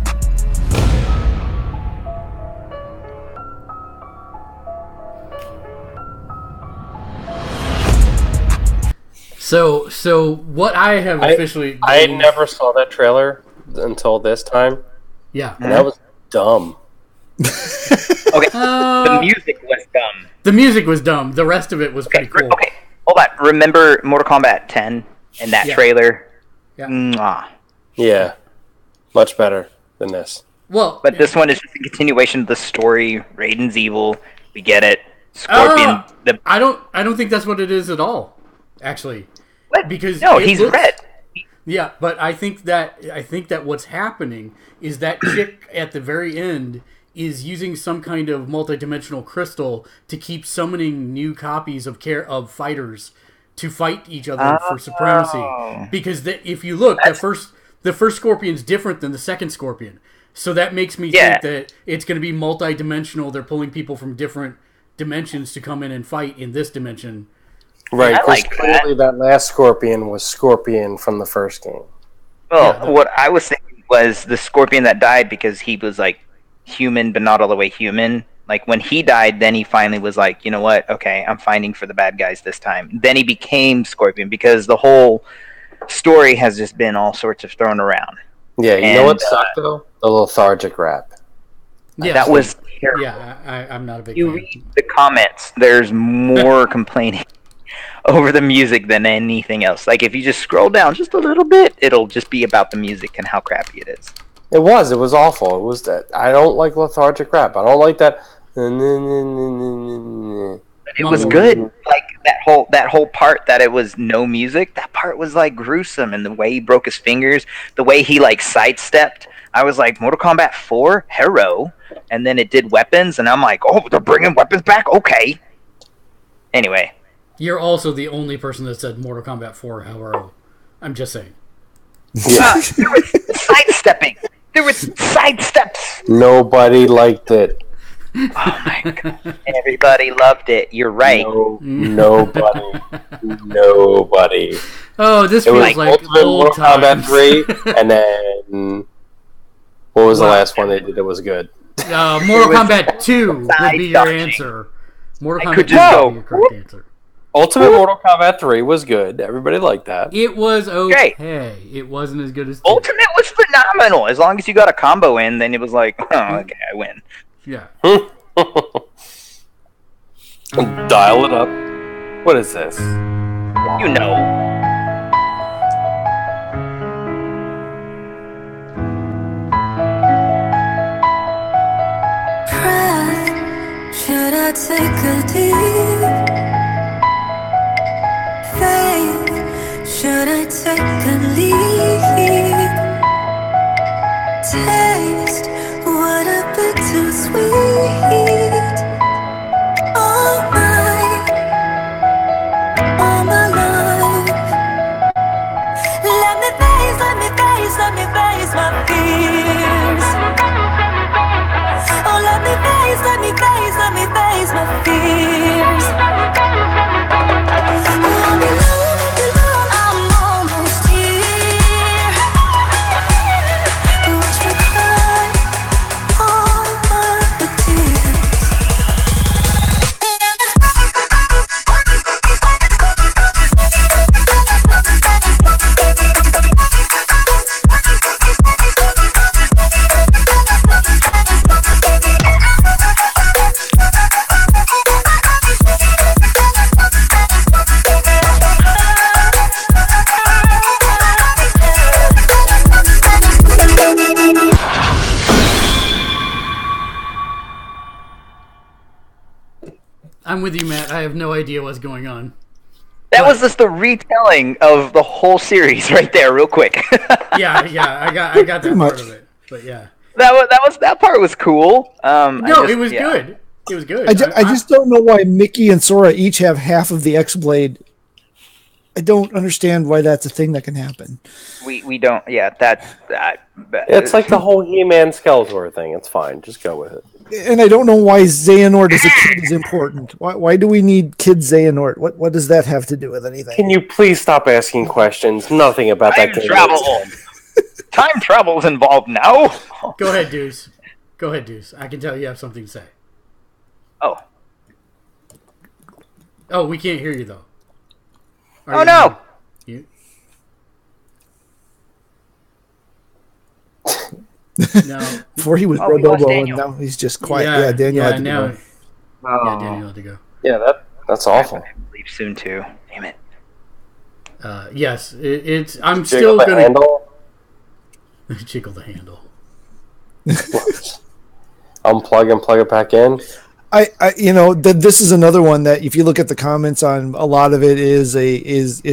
Speaker 2: So what I have officially...
Speaker 8: I never saw that trailer until this time.
Speaker 2: Yeah.
Speaker 8: And that was dumb.
Speaker 3: Okay, the music was dumb.
Speaker 2: The music was dumb. The rest of it was pretty cool.
Speaker 3: Okay, hold on. Remember Mortal Kombat 10 and that trailer?
Speaker 2: Yeah.
Speaker 3: Mwah.
Speaker 8: Yeah. Much better than this.
Speaker 2: Well,
Speaker 3: but this one is just a continuation of the story. Raiden's evil. We get it. Scorpion.
Speaker 2: I don't think that's what it is at all. Actually,
Speaker 3: what?
Speaker 2: Because
Speaker 3: no, he's red.
Speaker 2: Yeah, but I think that what's happening is that chick at the very end is using some kind of multidimensional crystal to keep summoning new copies of fighters to fight each other for supremacy. Because if you look, the first Scorpion's different than the second Scorpion. So that makes me think that it's going to be multi-dimensional. They're pulling people from different dimensions to come in and fight in this dimension.
Speaker 8: Right, because clearly that last Scorpion was Scorpion from the first game.
Speaker 3: Well, what I was thinking was the Scorpion that died because he was like human, but not all the way human. Like when he died, then he finally was like, you know what? Okay, I'm fighting for the bad guys this time. Then he became Scorpion because the whole story has just been all sorts of thrown around.
Speaker 8: Yeah, you know what sucked though? The lethargic rap.
Speaker 3: Yeah, that was terrible.
Speaker 2: Yeah, I'm not a big
Speaker 3: You
Speaker 2: fan.
Speaker 3: read the comments, there's more complaining over the music than anything else. Like if you just scroll down just a little bit, it'll just be about the music and how crappy it is.
Speaker 8: It was awful. It was that I don't like lethargic rap. I don't like that.
Speaker 3: It was good. Like that whole part that it was no music, that part was like gruesome, and the way he broke his fingers, the way he like sidestepped, I was like, Mortal Kombat 4 hero, and then it did weapons, and I'm like, oh, they're bringing weapons back, okay. Anyway,
Speaker 2: you're also the only person that said Mortal Kombat 4 hero. I'm just saying.
Speaker 3: Yeah. There was sidestepping. There was sidesteps.
Speaker 8: Nobody liked it.
Speaker 3: Oh my god! Everybody loved it. You're right.
Speaker 8: Nobody.
Speaker 2: Oh, this
Speaker 8: it
Speaker 2: feels
Speaker 8: was
Speaker 2: like
Speaker 8: Ultimate
Speaker 2: old
Speaker 8: Mortal Kombat
Speaker 2: times.
Speaker 8: 3, and then what was the last one they did that was good?
Speaker 2: Mortal Kombat 2 would be your answer. Mortal Kombat 2 would be your correct answer.
Speaker 8: Ultimate Mortal Kombat 3 was good. Everybody liked that.
Speaker 2: It was okay. It wasn't as good as 2.
Speaker 3: Ultimate was phenomenal. As long as you got a combo in, then it was like, oh, okay, I win.
Speaker 2: Yeah.
Speaker 8: Dial it up. What is this?
Speaker 3: You know.
Speaker 1: Should I take a deep faith? Should I take a leap? Taste what a bit too sweet. All my life. Let me face my fears. Oh, let me face my fears. Oh, below, I'm almost here. Watch me cry all my tears.
Speaker 2: I'm with you, Matt. I have no idea what's going on.
Speaker 3: That was just the retelling of the whole series right there, real quick.
Speaker 2: yeah, I got that part of it. But yeah,
Speaker 3: that part was cool.
Speaker 2: It was good. It was good.
Speaker 5: I just don't know why Mickey and Sora each have half of the X-Blade. I don't understand why that's a thing that can happen.
Speaker 3: We don't. Yeah, that.
Speaker 8: It's like the whole He-Man Skeletor thing. It's fine. Just go with it.
Speaker 5: And I don't know why Xehanort as a kid is important. Why do we need Kid Xehanort? What does that have to do with anything?
Speaker 8: Can you please stop asking questions? Nothing about that game.
Speaker 3: Time travel's involved now.
Speaker 2: Go ahead, Deuce. I can tell you have something to say.
Speaker 3: Oh,
Speaker 2: we can't hear you though.
Speaker 3: Oh no!
Speaker 2: You? No.
Speaker 5: Before he was Rodobo, and now he's just quiet. Yeah, Daniel had to go.
Speaker 2: Yeah, Daniel had to go.
Speaker 8: Yeah, that's awful.
Speaker 3: I leave soon too. Damn it.
Speaker 2: Yes, it's. I'm still gonna jiggle the handle.
Speaker 8: Unplug and plug it back in.
Speaker 5: This is another one that if you look at the comments on a lot of it is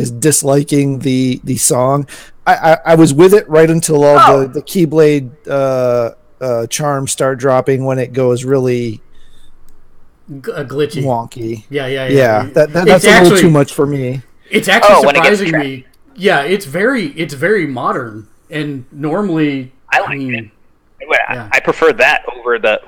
Speaker 5: disliking the song. I was with it right until all the Keyblade charms start dropping when it goes really
Speaker 2: glitchy,
Speaker 5: wonky.
Speaker 2: Yeah.
Speaker 5: That's a little too much for me.
Speaker 2: It's actually surprising me. Yeah, it's very modern, and normally
Speaker 3: I like it. I prefer that over the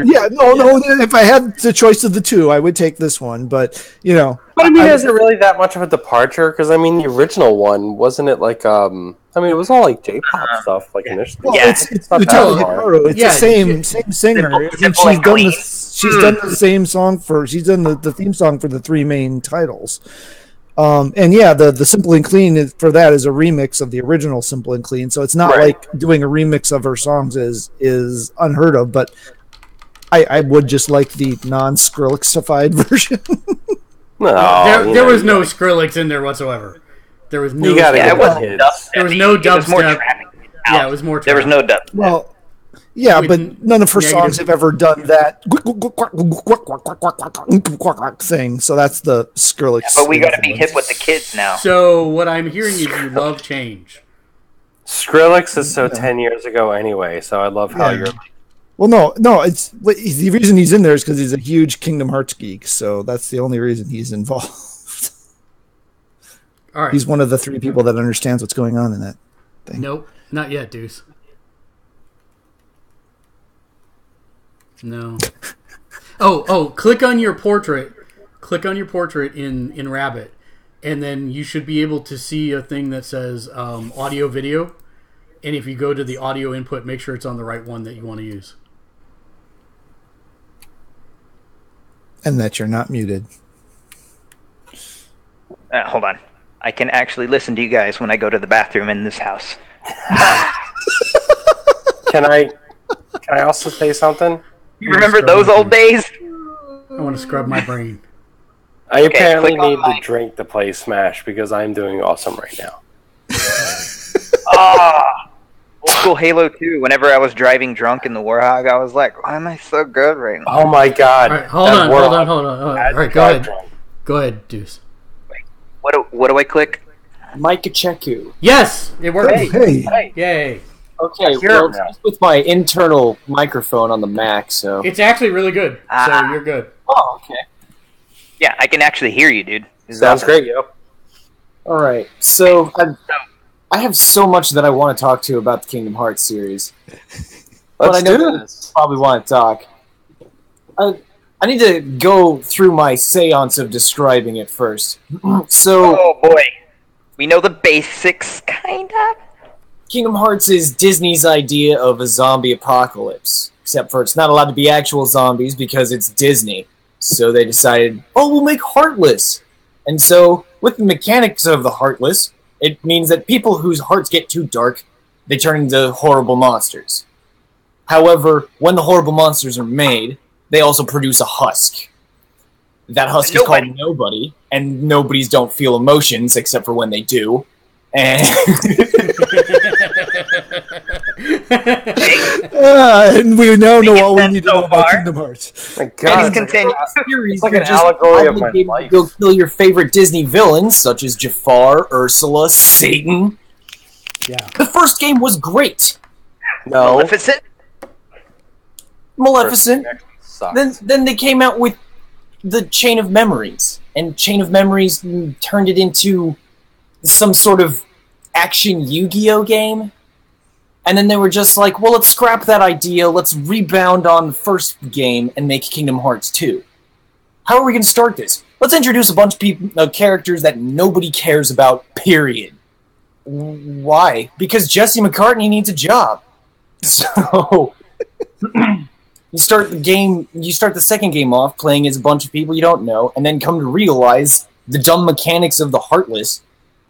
Speaker 5: Yeah, no. If I had the choice of the two, I would take this one. But
Speaker 8: But I mean, is it really that much of a departure? Because I mean, the original one wasn't it like I mean, it was all like J-pop stuff, like initially.
Speaker 5: Well, it's
Speaker 8: not
Speaker 5: Utami
Speaker 8: that hard.
Speaker 5: Hikaru. It's the same singer. I mean, she's done the same song she's done the theme song for the three main titles. And yeah, the Simple and Clean for that is a remix of the original Simple and Clean. So it's not like doing a remix of her songs is unheard of. But I would just like the non-Skrillicified version.
Speaker 8: No,
Speaker 2: there was no Skrillex in there whatsoever. There was no.
Speaker 3: There was
Speaker 2: no dubstep.
Speaker 3: Yeah,
Speaker 2: it was more.
Speaker 3: There was no dubstep.
Speaker 5: Well, yeah, but none of her songs have ever done that thing. So that's the Skrillex.
Speaker 3: Yeah, but we got to be hip with the kids now.
Speaker 2: So what I'm hearing is you love change.
Speaker 8: Skrillex is 10 years ago anyway. So I love how you're.
Speaker 5: Well, no. It's the reason he's in there is because he's a huge Kingdom Hearts geek. So that's the only reason he's involved.
Speaker 2: All right.
Speaker 5: He's one of the three people that understands what's going on in that thing.
Speaker 2: Nope, not yet, Deuce. No. Oh! Click on your portrait. Click on your portrait in Rabbit, and then you should be able to see a thing that says audio video. And if you go to the audio input, make sure it's on the right one that you want to use.
Speaker 5: And that you're not muted.
Speaker 3: Hold on. I can actually listen to you guys when I go to the bathroom in this house.
Speaker 8: Can I also say something?
Speaker 3: You remember those old days?
Speaker 2: I want to scrub my brain.
Speaker 8: I apparently need to drink to play Smash because I'm doing awesome right now.
Speaker 3: Old school Halo 2. Whenever I was driving drunk in the Warhog, I was like, why am I so good right now?
Speaker 8: Oh my god.
Speaker 2: All right, hold on. All right, go ahead. Go ahead, Deuce.
Speaker 3: What do I click?
Speaker 15: Micah Cheku.
Speaker 2: Yes, it worked.
Speaker 5: Hey.
Speaker 2: Yay.
Speaker 15: Okay, well, it's with my internal microphone on the Mac, so...
Speaker 2: It's actually really good, so you're good.
Speaker 15: Oh, okay.
Speaker 3: Yeah, I can actually hear you, dude.
Speaker 8: Sounds great, yo.
Speaker 15: Alright, so I have so much that I want to talk to about the Kingdom Hearts series. But I know you probably want to talk. I need to go through my seance of describing it first.
Speaker 3: Oh boy. We know the basics, kinda?
Speaker 15: Kingdom Hearts is Disney's idea of a zombie apocalypse. Except for it's not allowed to be actual zombies because it's Disney. So they decided, we'll make Heartless. And so, with the mechanics of the Heartless, it means that people whose hearts get too dark, they turn into horrible monsters. However, when the horrible monsters are made, they also produce a husk. That husk is called Nobody, and nobodies don't feel emotions except for when they do. And
Speaker 5: and we now know all we need to know about Kingdom Hearts.
Speaker 8: My God,
Speaker 15: it's
Speaker 8: like an allegory of my life.
Speaker 15: Go kill your favorite Disney villains, such as Jafar, Ursula, Satan.
Speaker 2: Yeah.
Speaker 15: The first game was great.
Speaker 8: No.
Speaker 15: Maleficent. Then they came out with the Chain of Memories, and Chain of Memories turned it into some sort of action Yu-Gi-Oh game. And then they were just like, well, let's scrap that idea, let's rebound on the first game and make Kingdom Hearts 2. How are we going to start this? Let's introduce a bunch of people, characters that nobody cares about, period. Why? Because Jesse McCartney needs a job. So... You start the second game off playing as a bunch of people you don't know, and then come to realize the dumb mechanics of the Heartless,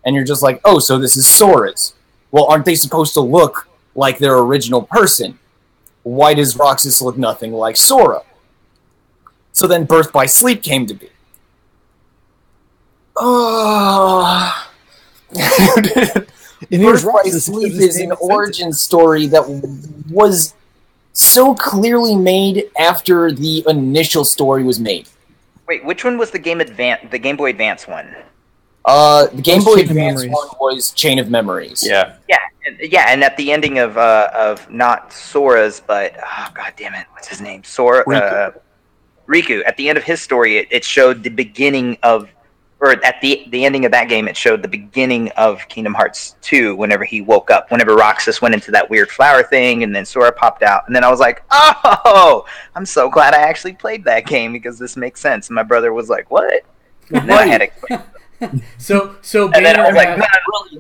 Speaker 15: and you're just like, oh, so this is Sora's. Well, aren't they supposed to look like their original person? Why does Roxas look nothing like Sora? So then Birth by Sleep came to be. Birth by Sleep is an origin story that was so clearly made after the initial story was made.
Speaker 3: Wait, which one was the Game Boy Advance one?
Speaker 15: The Game Boy Advance one was Chain of Memories.
Speaker 8: Yeah.
Speaker 3: Yeah, and at the ending of not Sora's, but god damn it, what's his name? Riku. At the end of his story, it showed the beginning of or at the ending of that game, it showed the beginning of Kingdom Hearts 2 whenever he woke up, whenever Roxas went into that weird flower thing, and then Sora popped out. And then I was like, oh, I'm so glad I actually played that game because this makes sense. And my brother was like, what? And then I had to explain.
Speaker 2: So
Speaker 3: and then I was like,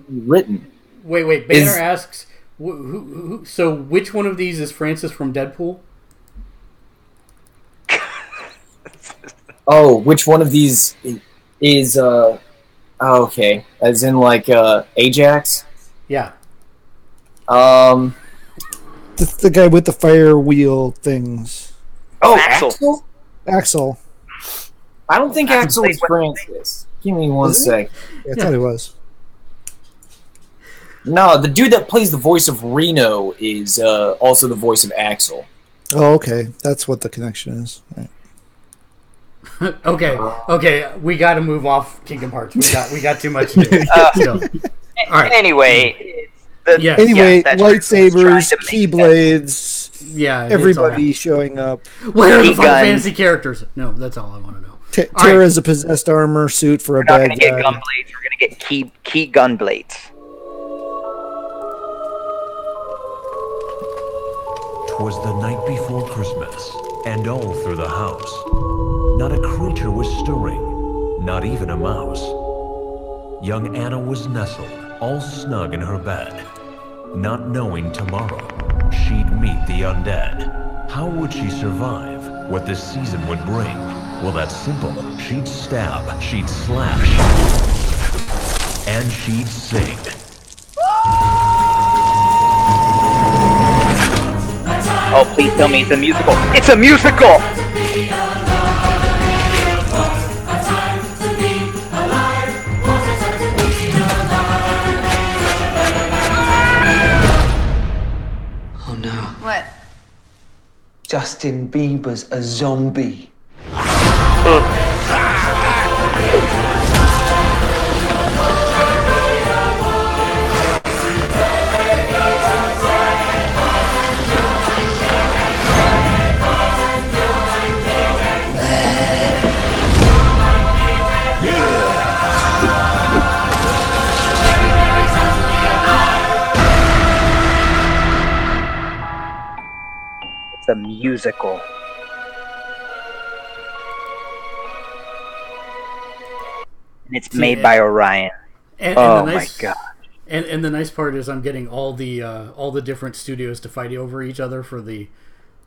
Speaker 15: written.
Speaker 2: Wait. Banner asks, so which one of these is Francis from Deadpool?
Speaker 15: Oh, which one of these is okay, as in like Ajax?
Speaker 2: Yeah.
Speaker 5: The guy with the fire wheel things.
Speaker 15: Oh, Axel?
Speaker 5: Axel.
Speaker 15: I don't think Axel is Francis. Give me one sec.
Speaker 5: Yeah, I thought he was.
Speaker 15: No, the dude that plays the voice of Reno is also the voice of Axel.
Speaker 5: Oh, okay. That's what the connection is. Right.
Speaker 2: Okay. We got to move off Kingdom Hearts. We got too much to do. All right.
Speaker 3: Anyway,
Speaker 5: lightsabers, keyblades.
Speaker 2: Yeah,
Speaker 5: everybody showing up.
Speaker 2: Where are the Final Fantasy characters? No, that's all I want to know.
Speaker 5: Terra's a possessed armor suit for a bad guy.
Speaker 3: We're not going to get gun blades. We're going to get key gun blades.
Speaker 16: 'Twas the night before Christmas, and all through the house, not a creature was stirring, not even a mouse. Young Anna was nestled, all snug in her bed, not knowing tomorrow she'd meet the undead. How would she survive what this season would bring? Well, that's simple. She'd stab, she'd slash, and she'd sing.
Speaker 3: Oh, please tell me it's a musical. It's a musical!
Speaker 17: Oh no.
Speaker 18: What?
Speaker 17: Justin Bieber's a zombie.
Speaker 3: It's a musical. And it's made by Orion. My god!
Speaker 2: And the nice part is I'm getting all the different studios to fight over each other for the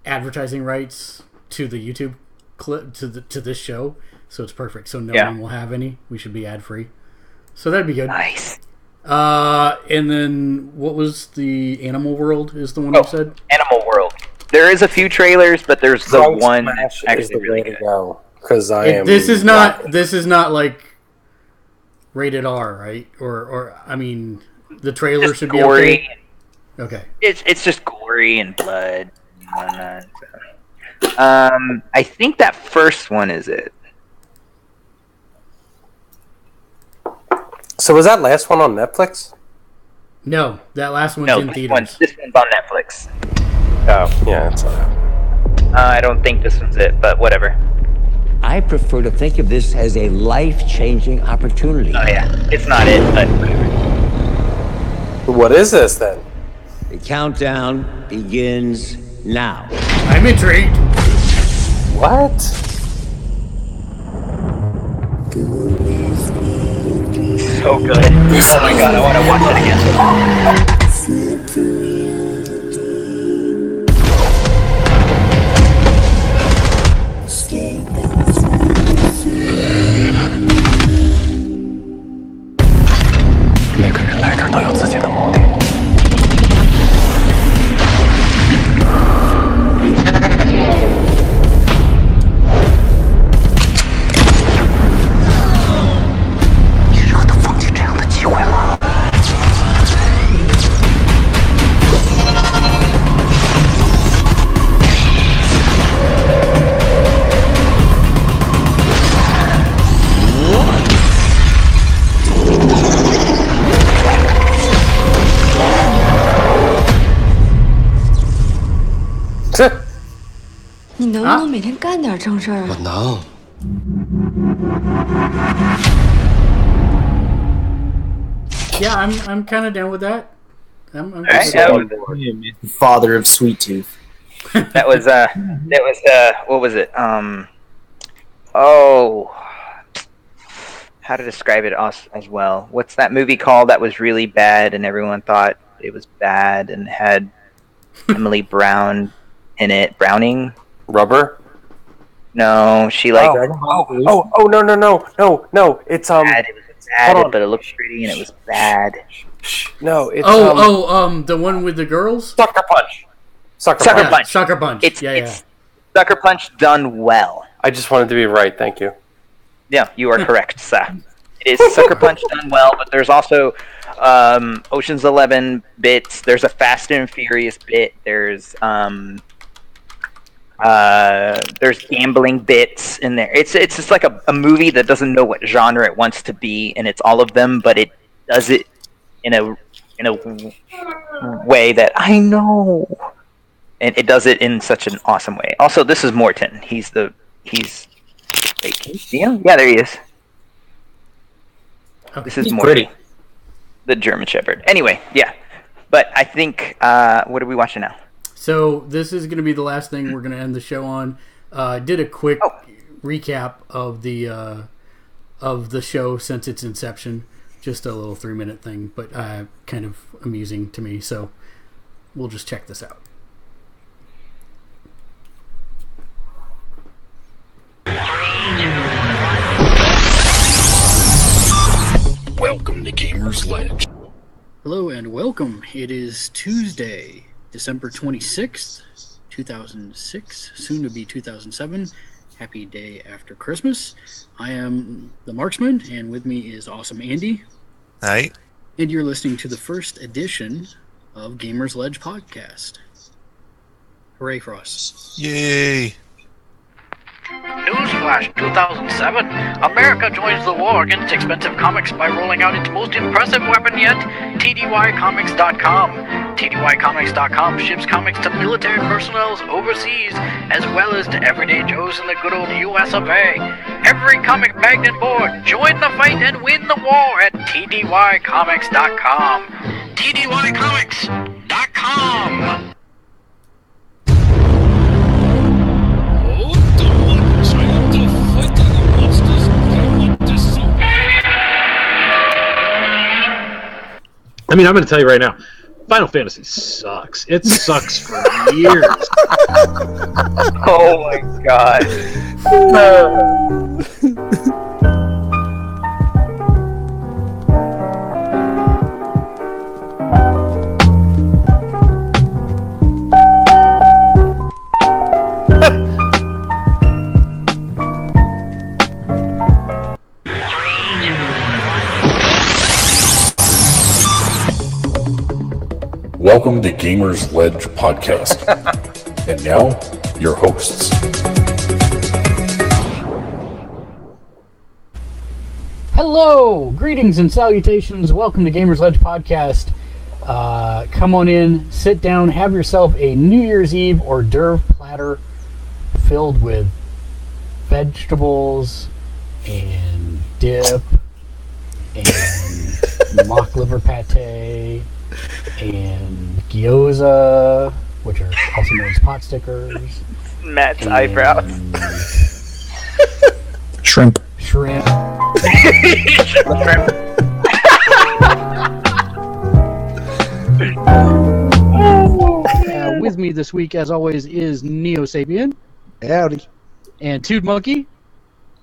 Speaker 2: advertising rights to the YouTube clip to this show. So it's perfect. So no one will have any. We should be ad free. So that'd be good.
Speaker 3: Nice.
Speaker 2: And then what was the Animal World? Is the one you said?
Speaker 3: Animal World. There is a few trailers, but there's the one actually really good.
Speaker 8: Because
Speaker 2: This is not like rated R, right? Or I mean, the trailer should be
Speaker 3: gory.
Speaker 2: Okay.
Speaker 3: It's just gory and blood. I think that first one is it.
Speaker 8: So was that last one on Netflix?
Speaker 2: No, that last one's in theaters.
Speaker 3: This one's on Netflix.
Speaker 8: Oh, yeah, that's all right.
Speaker 3: I don't think this one's it, but whatever.
Speaker 19: I prefer to think of this as a life-changing opportunity.
Speaker 3: Oh yeah, it's not it, but whatever.
Speaker 8: What is this then?
Speaker 19: The countdown begins now.
Speaker 2: I'm intrigued.
Speaker 8: What?
Speaker 3: So good. Oh my god, I want to watch it again.
Speaker 1: 你能不能每天干点正事儿啊？
Speaker 17: 我能。
Speaker 2: Yeah, I'm kind of down with that. I'm
Speaker 15: Father of Sweet Tooth.
Speaker 3: That was what was it? How to describe it as well? What's that movie called that was really bad and everyone thought it was bad and had Emily Brown in it? Browning?
Speaker 8: Rubber?
Speaker 3: No, she like.
Speaker 8: No! It's
Speaker 3: bad. It was bad, but it looked pretty and it was bad.
Speaker 8: No, it's
Speaker 2: the one with the girls.
Speaker 8: Sucker Punch.
Speaker 3: Sucker Punch.
Speaker 2: Sucker Punch.
Speaker 3: It's Sucker Punch done well.
Speaker 8: I just wanted to be right. Thank you.
Speaker 3: Yeah, you are correct, sir. It is Sucker Punch done well, but there's also Ocean's 11 bits. There's a Fast and Furious bit. There's gambling bits in there. It's just like a movie that doesn't know what genre it wants to be, and it's all of them, but it does it in a way that I know, and it does it in such an awesome way. Also, this is Morton. He's like, yeah, there he is.
Speaker 2: Okay.
Speaker 3: This is Morton, the German Shepherd. Anyway, yeah, but I think what are we watching now?
Speaker 2: So this is going to be the last thing we're going to end the show on. Did a quick recap of the show since its inception. Just a little 3-minute thing, but kind of amusing to me. So we'll just check this out.
Speaker 18: Welcome to Gamersledge.
Speaker 2: Hello and welcome. It is Tuesday, December 26th, 2006, soon to be 2007. Happy day after Christmas. I am the Marksman, and with me is Awesome Andy.
Speaker 20: Hi.
Speaker 2: And you're listening to the first edition of Gamersledge Podcast. Hooray for us.
Speaker 20: Yay.
Speaker 21: Newsflash 2007. America joins the war against expensive comics by rolling out its most impressive weapon yet, TDYcomics.com. TDYcomics.com ships comics to military personnel overseas, as well as to everyday Joes in the good old US of A. Every comic bagged and board. Join the fight and win the war at TDYcomics.com. TDYcomics.com.
Speaker 22: I mean, I'm going to tell you right now, Final Fantasy sucks. It sucks for years.
Speaker 3: Oh my god.
Speaker 18: Welcome to Gamersledge Podcast. And now, your hosts.
Speaker 2: Hello, greetings and salutations. Welcome to Gamersledge Podcast. Come on in, sit down, have yourself a New Year's Eve hors d'oeuvre platter filled with vegetables and dip and mock liver pate and gyoza, which are also known as pot stickers.
Speaker 3: Matt's eyebrows.
Speaker 5: Shrimp.
Speaker 2: Shrimp. With me this week, as always, is Neo Sapien.
Speaker 5: Howdy.
Speaker 2: And Tood Monkey.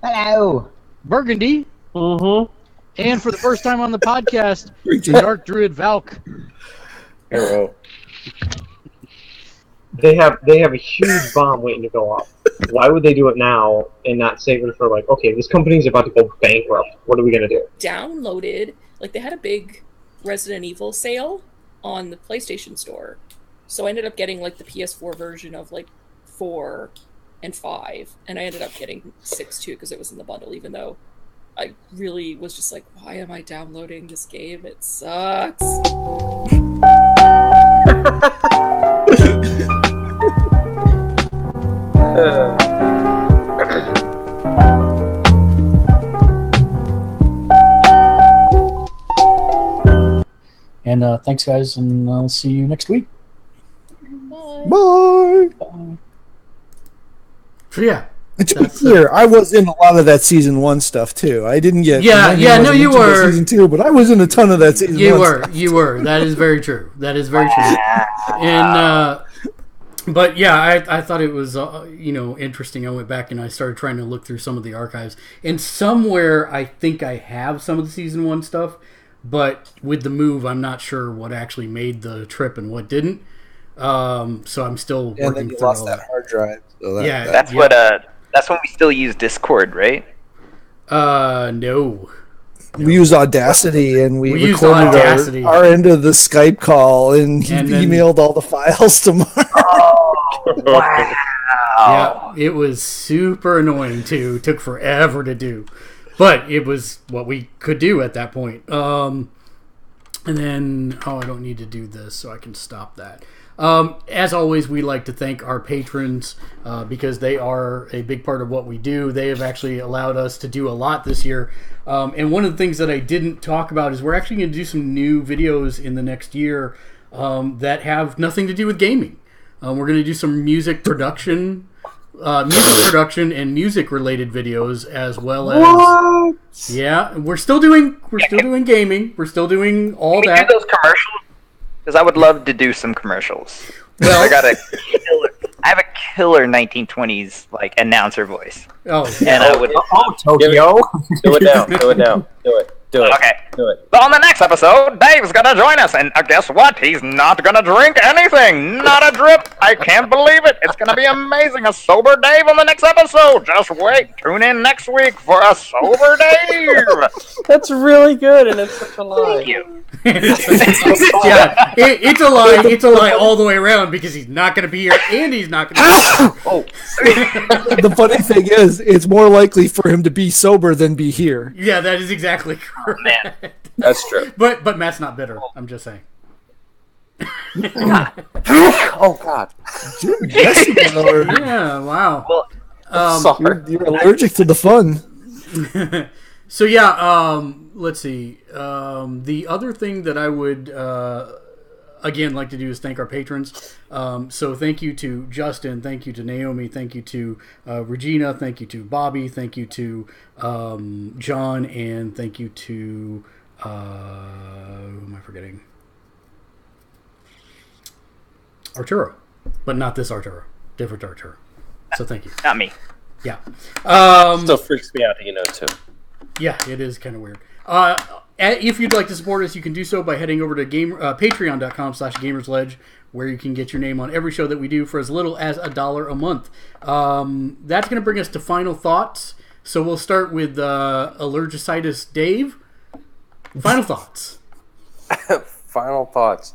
Speaker 23: Hello.
Speaker 2: Burgundy.
Speaker 22: Mm-hmm.
Speaker 2: And for the first time on the podcast, the Dark Druid Valk.
Speaker 22: Hello. They have a huge bomb waiting to go off. Why would they do it now and not save it for like, okay, this company's about to go bankrupt. What are we gonna do?
Speaker 24: Downloaded, like they had a big Resident Evil sale on the PlayStation Store, so I ended up getting like the PS4 version of like 4 and 5, and I ended up getting 6 too because it was in the bundle. Even though I really was just like, why am I downloading this game? It sucks.
Speaker 2: And thanks, guys, and I'll see you next week.
Speaker 5: Bye.
Speaker 2: So yeah.
Speaker 5: And to be clear, I was in a lot of that season 1 stuff too. I didn't get
Speaker 2: no, you were
Speaker 5: season 2, but I was in a ton of that season 1 stuff.
Speaker 2: You were. That is very true. That is very true. And but yeah, I thought it was interesting. I went back and I started trying to look through some of the archives, and somewhere I think I have some of the season 1 stuff, but with the move, I'm not sure what actually made the trip and what didn't. So I'm still working
Speaker 5: then you
Speaker 2: through
Speaker 5: lost
Speaker 2: all
Speaker 5: that hard drive. So
Speaker 3: that's when we still use Discord, right?
Speaker 2: No.
Speaker 5: We used Audacity, and we
Speaker 2: used
Speaker 5: recorded
Speaker 2: Audacity.
Speaker 5: our end of the Skype call, and he
Speaker 2: And then-
Speaker 5: emailed all the files to Mark.
Speaker 3: Wow.
Speaker 2: Yeah, it was super annoying too. It took forever to do, but it was what we could do at that point. And then, I don't need to do this, so I can stop that. As always, we like to thank our patrons because they are a big part of what we do. They have actually allowed us to do a lot this year. And one of the things that I didn't talk about is we're actually going to do some new videos in the next year that have nothing to do with gaming. We're going to do some music production and music related videos, as well as we're still doing gaming. We're still doing all
Speaker 3: Can we
Speaker 2: that.
Speaker 3: do those commercials? Because I would love to do some commercials.
Speaker 2: Well,
Speaker 3: I have a killer 1920s announcer voice.
Speaker 2: Oh,
Speaker 3: and I would.
Speaker 15: Tokyo.
Speaker 8: Do it now. Do it now. Do it. Do it.
Speaker 3: Okay.
Speaker 8: Do it.
Speaker 3: So on the next episode, Dave's gonna join us, and guess what? He's not gonna drink anything, not a drip. I can't believe it. It's gonna be amazing. A sober Dave on the next episode. Just wait. Tune in next week for a sober Dave.
Speaker 8: That's really good, and it's such a lie.
Speaker 3: Thank you.
Speaker 2: Yeah, it's a lie. It's a lie all the way around because he's not going to be here, and he's not going to.
Speaker 5: The funny thing is, it's more likely for him to be sober than be here.
Speaker 2: Yeah, that is exactly correct.
Speaker 3: Man.
Speaker 8: That's true.
Speaker 2: But Matt's not bitter. I'm just saying.
Speaker 8: Oh God.
Speaker 5: Yes, you are.
Speaker 2: Yeah. Wow.
Speaker 3: Well,
Speaker 8: sorry.
Speaker 5: You're allergic to the fun.
Speaker 2: So yeah, let's see. The other thing that I would again like to do is thank our patrons. So thank you to Justin, thank you to Naomi, thank you to Regina, thank you to Bobby, thank you to John, and thank you to who am I forgetting? Arturo, but not this Arturo, different Arturo. So thank you.
Speaker 3: Not me.
Speaker 2: Yeah.
Speaker 8: Still freaks me out that too.
Speaker 2: Yeah, it is kind of weird. If you'd like to support us, you can do so by heading over to patreon.com/gamersledge, where you can get your name on every show that we do for as little as $1 a month. That's going to bring us to final thoughts. So we'll start with Allergicitis Dave. Final thoughts.
Speaker 8: Final thoughts.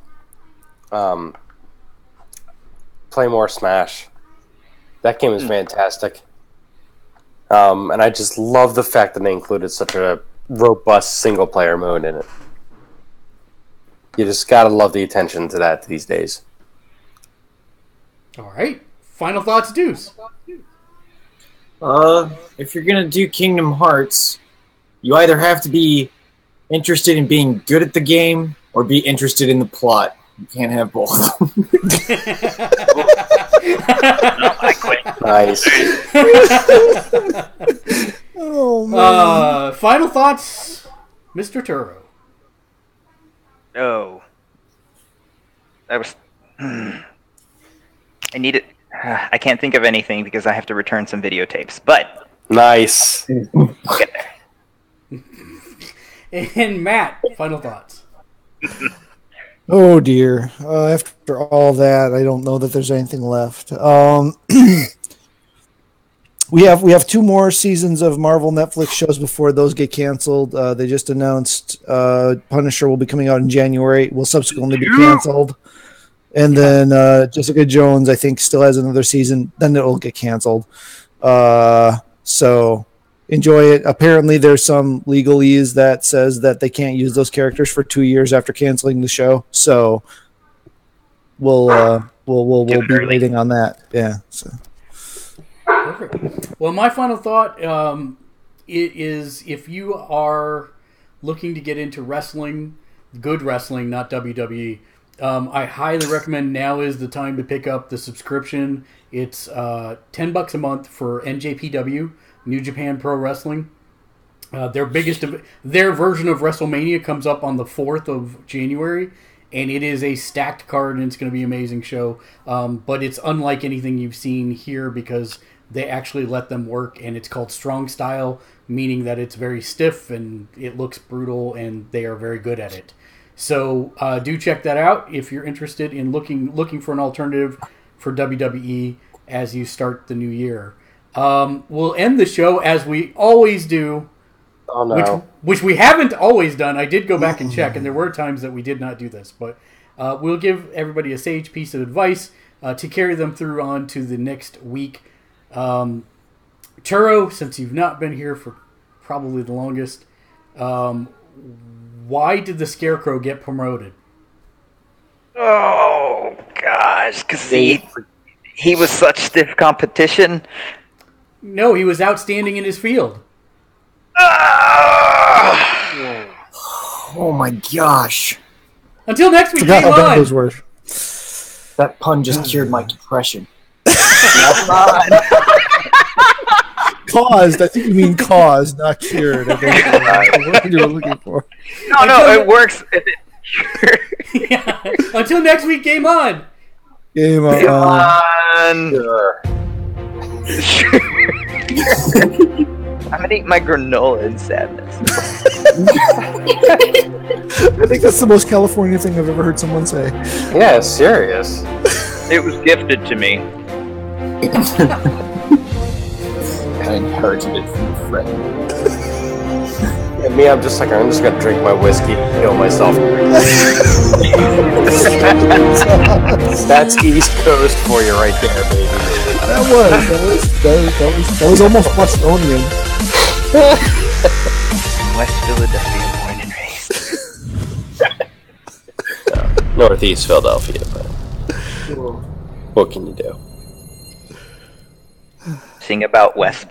Speaker 8: Play more Smash. That game is fantastic. And I just love the fact that they included such a robust single-player mode in it. You just gotta love the attention to that these days.
Speaker 2: All right. Final thoughts, Deuce.
Speaker 15: If you're gonna do Kingdom Hearts, you either have to be interested in being good at the game or be interested in the plot. You can't have both.
Speaker 3: I quit.
Speaker 8: Nice.
Speaker 5: Oh man.
Speaker 2: Final thoughts, Mr. Turo.
Speaker 3: No. That was. I need it. I can't think of anything because I have to return some videotapes. But
Speaker 8: Nice.
Speaker 3: we'll get there.
Speaker 2: And Matt, final thoughts.
Speaker 5: Oh dear. After all that, I don't know that there's anything left. We have 2 more seasons of Marvel Netflix shows before those get canceled. They just announced Punisher will be coming out in January. Will subsequently be canceled. And then Jessica Jones, I think, still has another season. Then it will get canceled. So enjoy it. Apparently, there's some legalese that says that they can't use those characters for 2 years after canceling the show. So we'll be waiting on that. Yeah. So.
Speaker 2: Perfect. Well, my final thought is if you are looking to get into wrestling, good wrestling, not WWE. I highly recommend now is the time to pick up the subscription. It's $10 a month for NJPW, New Japan Pro Wrestling. Their version of WrestleMania comes up on the 4th of January, and it is a stacked card, and it's going to be an amazing show. But it's unlike anything you've seen here because they actually let them work, and it's called Strong Style, meaning that it's very stiff and it looks brutal, and they are very good at it. So do check that out if you're interested in looking for an alternative for WWE as you start the new year. We'll end the show as we always do.
Speaker 8: Oh, no.
Speaker 2: Which we haven't always done. I did go back and check, and there were times that we did not do this. But we'll give everybody a sage piece of advice to carry them through on to the next week. Churro, since you've not been here for probably the longest, why did the Scarecrow get promoted?
Speaker 3: Oh, gosh, because he was such stiff competition.
Speaker 2: No, he was outstanding in his field.
Speaker 15: Oh my gosh.
Speaker 2: Until next week,
Speaker 5: Forgot how bad those were.
Speaker 15: That pun just cured my depression.
Speaker 5: Caused. I think you mean caused, not cured. I think the word you were looking for.
Speaker 3: No, it works.
Speaker 2: Yeah. Until next week, game on.
Speaker 5: Game on.
Speaker 3: Sure. I'm gonna eat my granola in sadness.
Speaker 5: I think that's the most California thing I've ever heard someone say.
Speaker 8: Yeah, serious.
Speaker 3: It was gifted to me.
Speaker 15: I inherited it from a friend.
Speaker 8: Yeah, me, I'm just gonna drink my whiskey and kill myself. That's East Coast for you right there, baby.
Speaker 5: That was almost Bostonian.
Speaker 3: West Philadelphia, born and raised.
Speaker 8: Northeast Philadelphia, but what can you do?
Speaker 3: Sing about West Philadelphia.